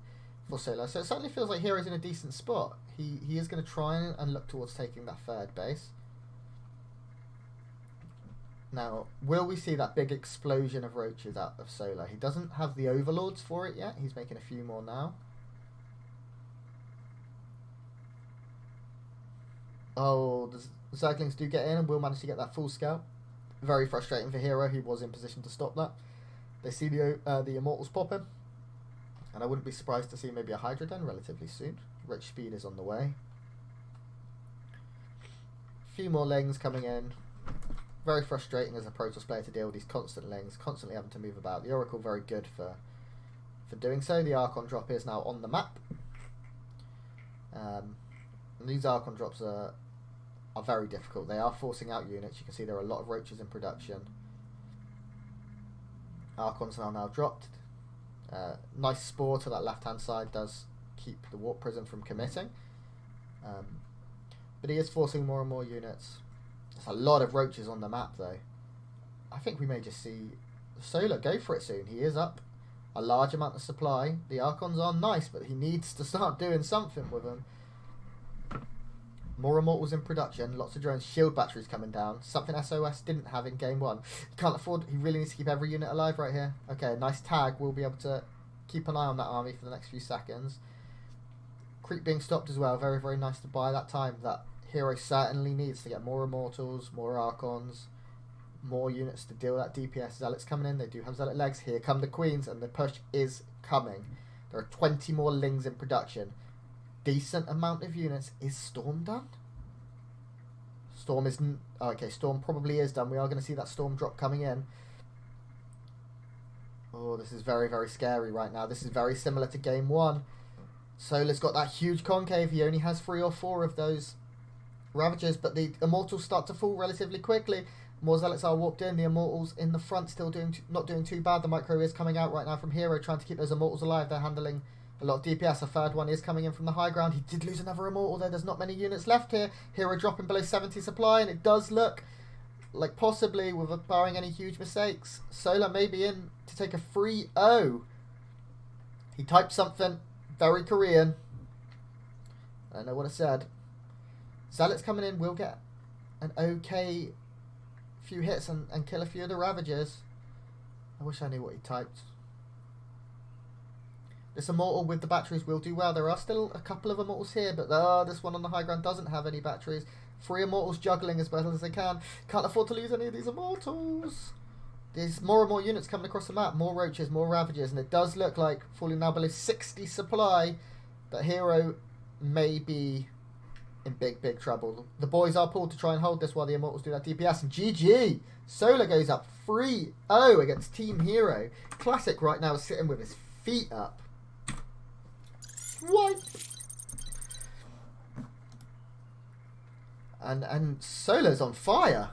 for Solar. So it certainly feels like herO's in a decent spot. He is going to try and look towards taking that 3rd base. Now, will we see that big explosion of Roaches out of Solar? He doesn't have the Overlords for it yet. He's making a few more now. Oh, the Zerglings do get in and will manage to get that full scale. Very frustrating for herO. He was in position to stop that. They see the Immortals popping. And I wouldn't be surprised to see maybe a Hydra Den relatively soon. Rich Speed is on the way. A few more Lings coming in. Very frustrating as a Protoss player to deal with these constant Lings, constantly having to move about. The Oracle very good for doing so. The Archon drop is now on the map. And these Archon drops are very difficult. They are forcing out units. You can see there are a lot of Roaches in production. Archons are now dropped. Nice Spore to that left hand side does keep the Warp Prison from committing. But he is forcing more and more units. There's a lot of Roaches on the map though. I think we may just see Solar go for it soon. He is up a large amount of supply. The Archons are nice, but he needs to start doing something with them. More Immortals in production, lots of drones, shield batteries coming down. Something SOS didn't have in game 1. He can't afford, he really needs to keep every unit alive right here. Okay, nice tag. We'll be able to keep an eye on that army for the next few seconds. Creep being stopped as well. Very, very nice to buy that time. That herO certainly needs to get more Immortals, more Archons, more units to deal with that DPS. Zealots coming in. They do have Zealot legs. Here come the Queens, and the push is coming. There are 20 more Lings in production. Decent amount of units. Is Storm done? Storm isn't. Oh, okay, Storm probably is done. We are going to see that Storm drop coming in. Oh, this is very, very scary right now. This is very similar to game 1. Solar's got that huge concave. He only has 3 or 4 of those Ravagers, but the Immortals start to fall relatively quickly. More Zealots are warped in. The Immortals in the front still not doing too bad. The Micro is coming out right now from herO, trying to keep those Immortals alive. They're handling a lot of DPS. A third one is coming in from the high ground. He did lose another Immortal there. There's not many units left here. herO dropping below 70 supply, and it does look like possibly, with barring any huge mistakes, Solar may be in to take a 3-0. He typed something very Korean. I don't know what it said. Zealots coming in will get an okay few hits and kill a few of the Ravagers. I wish I knew what he typed. This Immortal with the batteries will do well. There are still a couple of Immortals here, but this one on the high ground doesn't have any batteries. 3 Immortals juggling as well as they can. Can't afford to lose any of these Immortals. There's more and more units coming across the map. More Roaches, more Ravagers, and it does look like, falling now below 60 supply, that herO may be in big, big trouble. The boys are pulled to try and hold this while the Immortals do that DPS, and GG! Solar goes up 3-0 against Team herO. Classic right now is sitting with his feet up. Swipe! And Solar's on fire.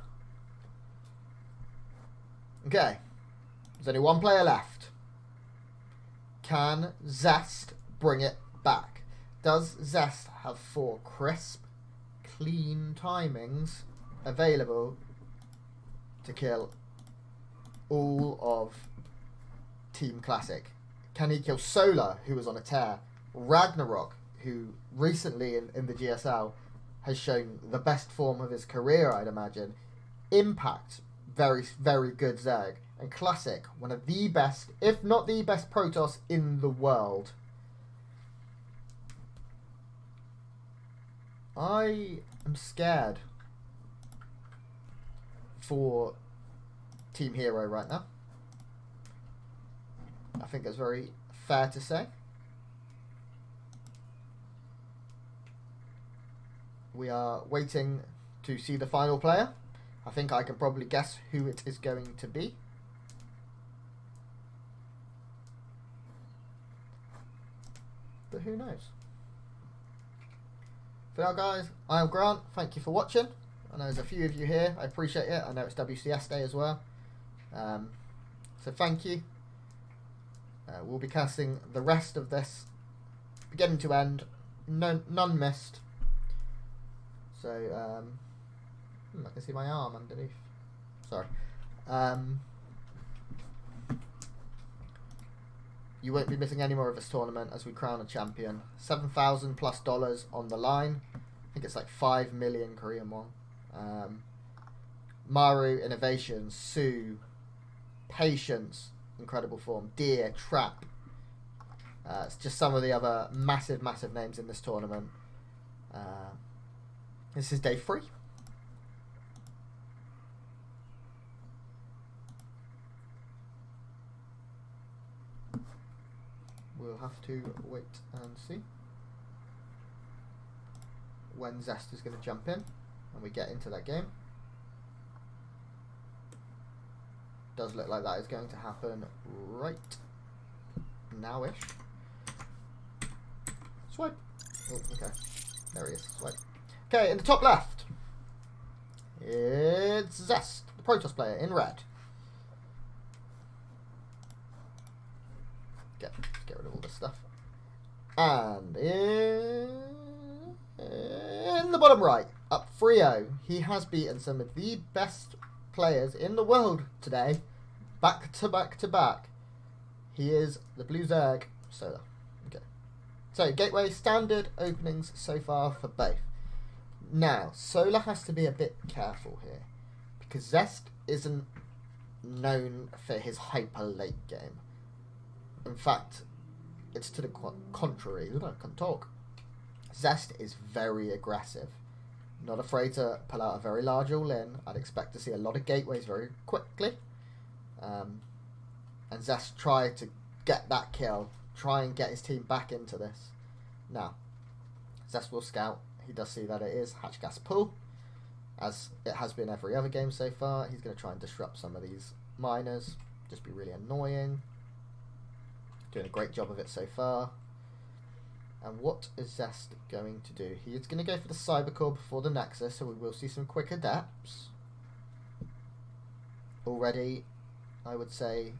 Okay. There's only one player left. Can Zest bring it back? Does Zest have 4 crisp, clean timings available to kill all of Team Classic? Can he kill Solar, who was on a tear? Ragnarok, who recently in the GSL has shown the best form of his career, I'd imagine. Impact, very, very good Zerg. And Classic, one of the best, if not the best Protoss in the world. I am scared for Team herO right now. I think that's very fair to say. We are waiting to see the final player. I think I can probably guess who it is going to be. But who knows? For now, guys, I am Grant. Thank you for watching. I know there's a few of you here. I appreciate it. I know it's WCS Day as well. So thank you. We'll be casting the rest of this beginning to end. None missed. So, I can see my arm underneath. Sorry. You won't be missing any more of this tournament as we crown a champion. $7,000+ on the line. I think it's like 5 million Korean won. Maru, Innovation, Sue, Patience, incredible form, Deer, Trap. It's just some of the other massive, massive names in this tournament. This is day 3. to wait and see when Zest is going to jump in and we get into that game. Does look like that is going to happen right now-ish. Swipe. Oh, okay. There he is. Swipe. Okay, in the top left, it's Zest, the Protoss player, in red. Get rid of all this stuff. And in the bottom right, up herO, he has beaten some of the best players in the world today, back to back to back. He is the Blue Zerg Solar. Okay. So, Gateway standard openings so far for both. Now, Solar has to be a bit careful here, because Zest isn't known for his hyper late game. In fact, it's to the contrary. I can't talk. Zest is very aggressive. Not afraid to pull out a very large all-in. I'd expect to see a lot of gateways very quickly. And Zest try to get that kill. Try and get his team back into this. Now, Zest will scout. He does see that it is hatch gas pull, as it has been every other game so far. He's going to try and disrupt some of these miners. Just be really annoying. Doing a great job of it so far. And what is Zest going to do? He is going to go for the Cyber Core before the Nexus, so we will see some quick adepts. Already, I would say,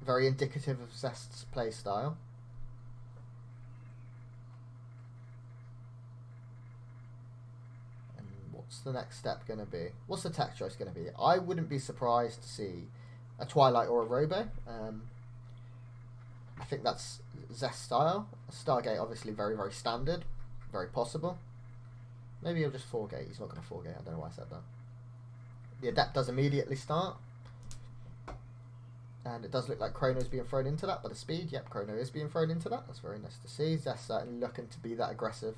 very indicative of Zest's playstyle. And what's the next step going to be? What's the tech choice going to be? I wouldn't be surprised to see a Twilight or a Robo. I think that's Zest style. Stargate, obviously, very, very standard. Very possible. Maybe he'll just 4-gate. He's not going to 4-gate. I don't know why I said that. The Adept does immediately start. And it does look like Chrono's being thrown into that by the speed. Yep, Chrono is being thrown into that. That's very nice to see. Zest certainly looking to be that aggressive.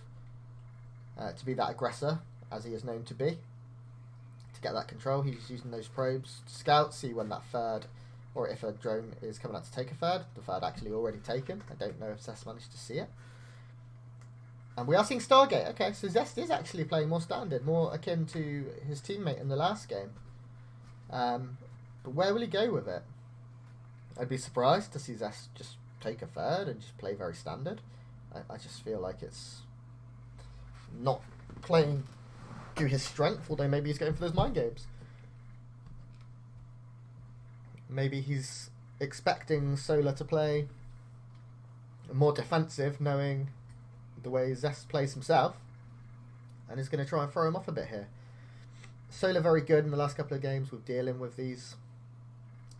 To be that aggressor, as he is known to be. To get that control, he's using those probes to scout, see when that third, or if a drone is coming out to take a third. The third actually already taken. I don't know if Zest managed to see it. And we are seeing Stargate. Okay, so Zest is actually playing more standard, more akin to his teammate in the last game. But where will he go with it? I'd be surprised to see Zest just take a third and just play very standard. I just feel like it's not playing to his strength, although maybe he's going for those mind games. Maybe he's expecting Solar to play more defensive, knowing the way Zest plays himself, and is going to try and throw him off a bit here. Solar very good in the last couple of games with dealing with these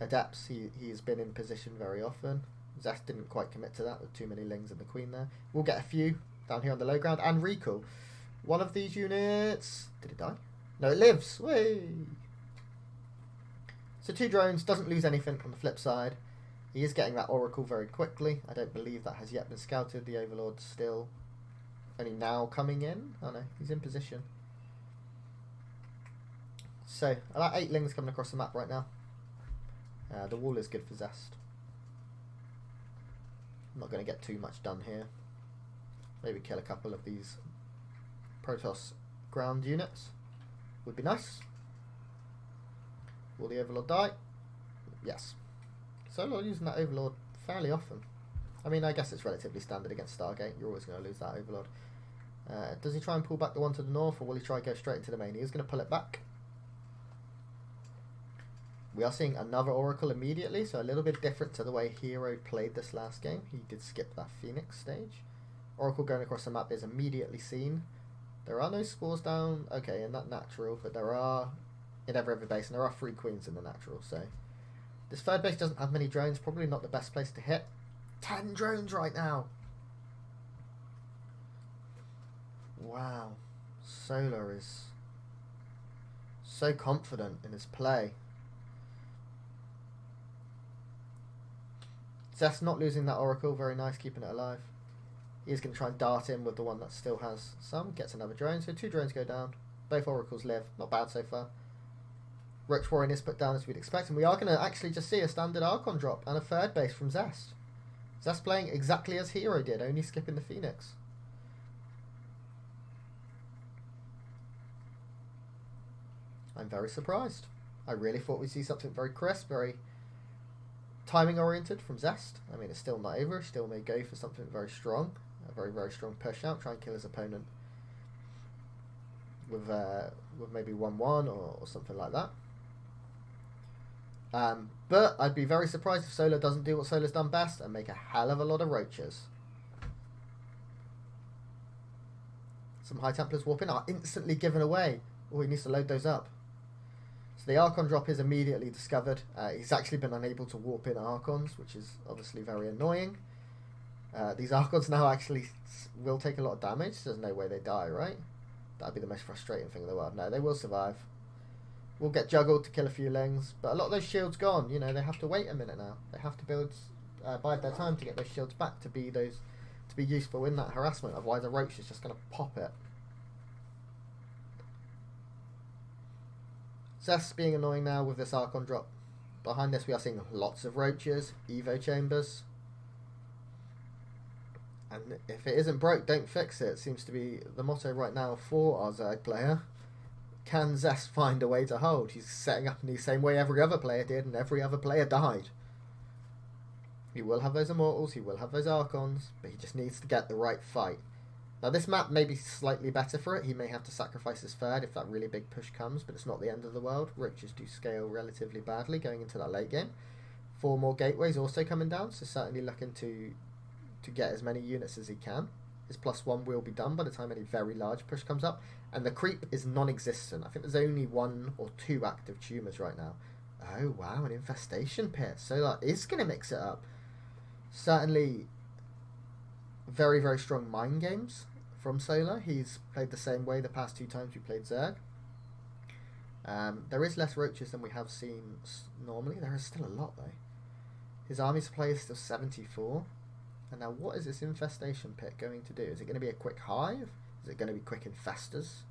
adepts. He has been in position very often. Zest didn't quite commit to that with too many Lings and the Queen there. We'll get a few down here on the low ground, and recall. One of these units... Did it die? No, it lives. Whee! So 2 drones, doesn't lose anything on the flip side. He is getting that Oracle very quickly. I don't believe that has yet been scouted. The Overlord's still only now coming in. Oh no, he's in position. So, about 8 Lings coming across the map right now. The wall is good for Zest. I'm not going to get too much done here. Maybe kill a couple of these Protoss ground units. Would be nice. Will the Overlord die? Yes. Solar using that Overlord fairly often. I mean, I guess it's relatively standard against Stargate. You're always going to lose that Overlord. Does he try and pull back the one to the north, or will he try and go straight into the main? He is going to pull it back. We are seeing another Oracle immediately, so a little bit different to the way herO played this last game. He did skip that Phoenix stage. Oracle going across the map is immediately seen. There are no spores down, okay, in that natural, but there are in every other base, and there are 3 queens in the natural, so this third base doesn't have many drones, probably not the best place to hit. 10 drones right now! Wow. Solar is so confident in his play. Zest not losing that Oracle, very nice, keeping it alive. He's going to try and dart in with the one that still has some. Gets another drone, so 2 drones go down. Both Oracles live, not bad so far. Roach Warren is put down as we'd expect, and we are going to actually just see a standard Archon drop and a third base from Zest. Zest playing exactly as herO did, only skipping the Phoenix. I'm very surprised. I really thought we'd see something very crisp, very timing oriented from Zest. I mean, it's still not over. Still may go for something very strong. A very, very strong push out. Try and kill his opponent with maybe 1-1 or something like that. But I'd be very surprised if Solar doesn't do what Solar's done best and make a hell of a lot of roaches. Some High Templars warping are instantly given away. Oh, he needs to load those up. So the Archon drop is immediately discovered. He's actually been unable to warp in Archons, which is obviously very annoying. These Archons now actually will take a lot of damage. There's no way they die, right? That'd be the most frustrating thing in the world. No, they will survive. We'll get juggled to kill a few Lings, but a lot of those shields gone. You know, they have to wait a minute now. They have to bide their time to get those shields back to be useful in that harassment. Otherwise, a Roach is just going to pop it. Zest being annoying now with this Archon drop. Behind this, we are seeing lots of Roaches, Evo Chambers. And if it isn't broke, don't fix it. Seems to be the motto right now for our Zerg player. Can Zest find a way to hold? He's setting up in the same way every other player did, and every other player died. He will have those Immortals, he will have those Archons, but he just needs to get the right fight. Now this map may be slightly better for it. He may have to sacrifice his third if that really big push comes, but it's not the end of the world. Roaches do scale relatively badly going into that late game. 4 more gateways also coming down, so certainly looking to get as many units as he can. His +1 will be done by the time any very large push comes up. And the creep is non-existent. I think there's only 1 or 2 active tumors right now. Oh, wow, an infestation pit. So that is going to mix it up. Certainly very, very strong mind games from Solar. He's played the same way the past 2 times we played Zerg. There is less Roaches than we have seen normally. There is still a lot, though. His army supply is still 74. And now what is this infestation pit going to do? Is it going to be a quick hive? Is it going to be quick infestors?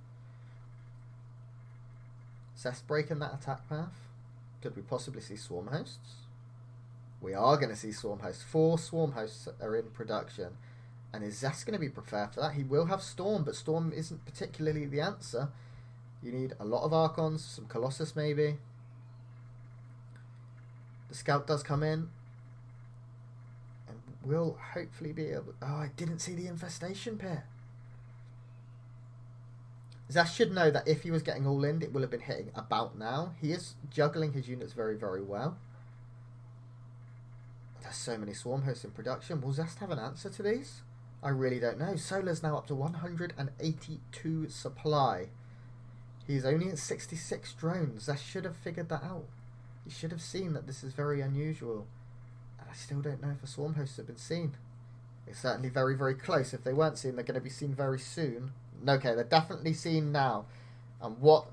Zest breaking that attack path. Could we possibly see swarm hosts? We are going to see swarm hosts. 4 swarm hosts are in production. And is Zest going to be prepared for that? He will have Storm, but Storm isn't particularly the answer. You need a lot of Archons, some Colossus maybe. The Scout does come in. And will hopefully be able... Oh, I didn't see the infestation pit. Zest should know that if he was getting all in, it will have been hitting about now. He is juggling his units very, very well. There's so many swarm hosts in production. Will Zest have an answer to these? I really don't know. Solar's now up to 182 supply. He's only at 66 drones. Zest should have figured that out. He should have seen that this is very unusual. And I still don't know if the swarm hosts have been seen. It's certainly very, very close. If they weren't seen, they're going to be seen very soon. Okay, they're definitely seen now. And what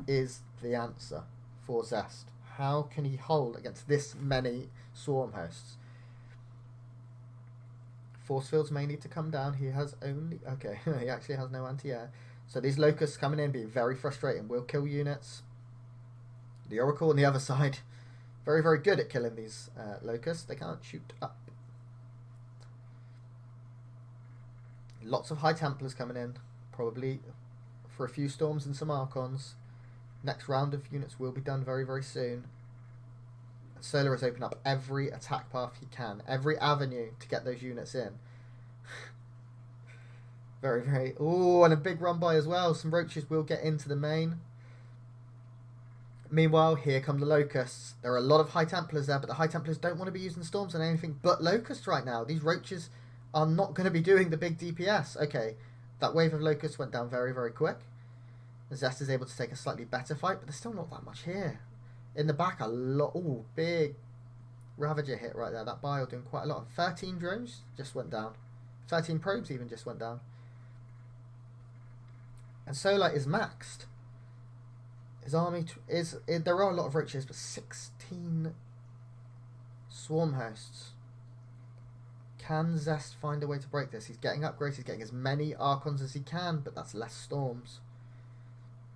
is the answer for Zest? How can he hold against this many swarm hosts? Force fields may need to come down. He has only... Okay, he actually has no anti-air. So these locusts coming in being very frustrating. Will kill units. The Oracle on the other side. Very, very good at killing these locusts. They can't shoot up. Lots of High Templars coming in. Probably for a few Storms and some Archons. Next round of units will be done very, very soon. Solar has opened up every attack path he can. Every avenue to get those units in. Very, very... Oh, and a big run by as well. Some Roaches will get into the main. Meanwhile, here come the Locusts. There are a lot of High Templars there, but the High Templars don't want to be using Storms on anything but Locusts right now. These Roaches are not going to be doing the big DPS. Okay, that wave of Locusts went down very, very quick. Zest is able to take a slightly better fight, but there's still not that much here. In the back, a lot... Oh, big Ravager hit right there. That Bile doing quite a lot. 13 drones just went down. 13 probes even just went down. And Solar is maxed. His army is... There are a lot of Roaches, but 16 swarm hosts. Can Zest find a way to break this? He's getting upgrades. He's getting as many Archons as he can, but that's less Storms.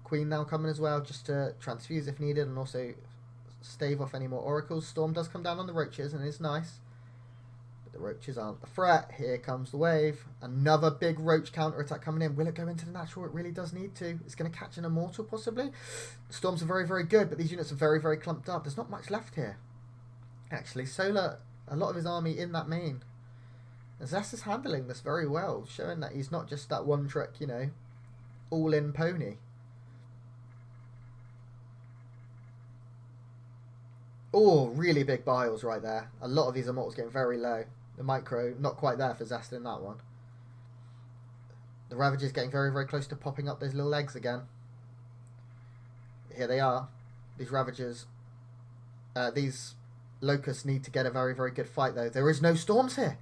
Queen now coming as well, just to transfuse if needed, and also stave off any more Oracles. Storm does come down on the Roaches, and it's nice. But the roaches aren't the threat. Here comes the wave. Another big roach counter-attack coming in. Will it go into the natural? It really does need to. It's going to catch an immortal, possibly. The storms are very, very good, but these units are very, very clumped up. There's not much left here. Actually, Solar, a lot of his army in that main. And Zest is handling this very well, showing that he's not just that one-trick, you know, all-in pony. Oh, really big biles right there. A lot of these immortals getting very low. The micro, not quite there for Zest in that one. The Ravager's getting very, very close to popping up those little eggs again. Here they are. These Ravagers. These Locusts need to get a very, very good fight, though. There is no storms here.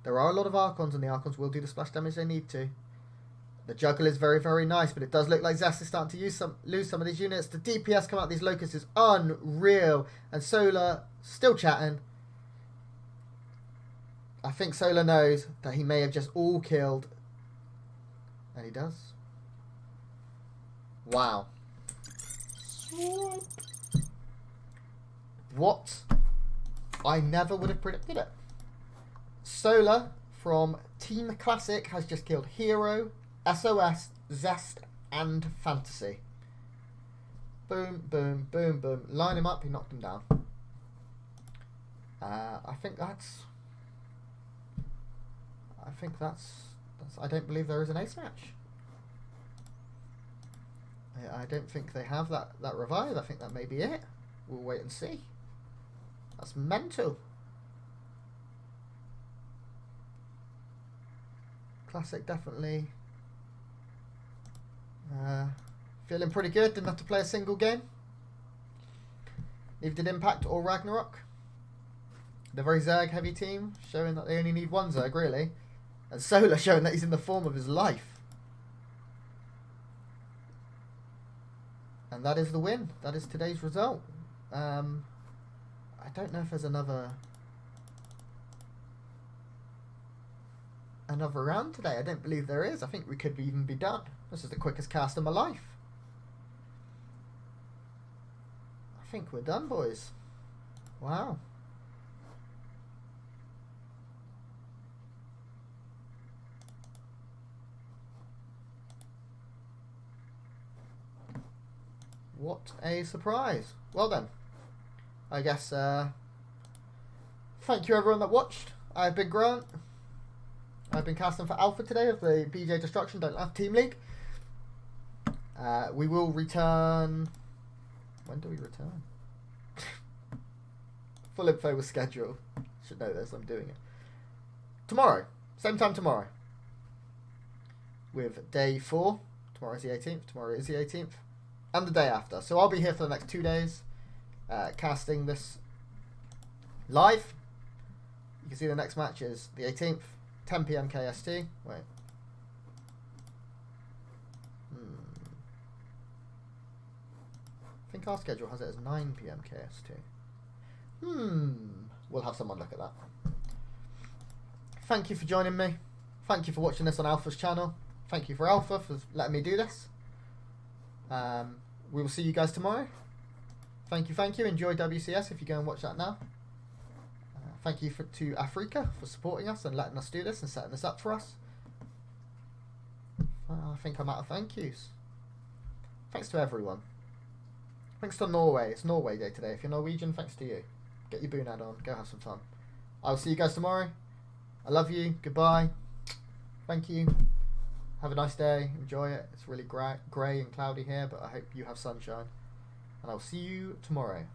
There are a lot of Archons, and the Archons will do the splash damage they need to. The Juggle is very, very nice, but it does look like Zest is starting to lose some of these units. The DPS come out of these Locusts is unreal. And Solar still chatting. I think Solar knows that he may have just all killed. And he does. Wow. What? I never would have predicted it. Solar from Team Classic has just killed herO, SOS, Zest, and Fantasy. Boom, boom, boom, boom. Line him up, he knocked him down. I think that's... I don't believe there is an ace match. I don't think they have that revive. I think that may be it. We'll wait and see. That's mental. Classic definitely feeling pretty good. Didn't have to play a single game. Neither did Impact or Ragnarok. The very Zerg heavy team showing that they only need one Zerg really. And Solar showing that he's in the form of his life. And that is the win. That is today's result. I don't know if there's another round today. I don't believe there is. I think we could even be done. This is the quickest cast of my life. I think we're done, boys. Wow. What a surprise. Well then. I guess, thank you everyone that watched. I've been Grant. I've been casting for Alpha today of the BJ Destruction Don't Laugh Team League. We will return... When do we return? Full info with schedule. Should know this, I'm doing it. Tomorrow. Same time tomorrow. With day 4. Tomorrow is the 18th. Tomorrow is the 18th. And the day after. So I'll be here for the next 2 days. Casting this live. You can see the next match is the 18th. 10 PM KST. Wait. I think our schedule has it as 9 PM KST. We'll have someone look at that. Thank you for joining me. Thank you for watching this on Alpha's channel. Thank you for Alpha for letting me do this. We will see you guys tomorrow. Thank you, thank you. Enjoy WCS if you go and watch that now. Thank you to Africa for supporting us and letting us do this and setting this up for us. I think I'm out of thank yous. Thanks to everyone. Thanks to Norway. It's Norway Day today. If you're Norwegian, thanks to you. Get your boonad on. Go have some fun. I'll see you guys tomorrow. I love you. Goodbye. Thank you. Have a nice day. Enjoy it. It's really grey and cloudy here, but I hope you have sunshine. And I'll see you tomorrow.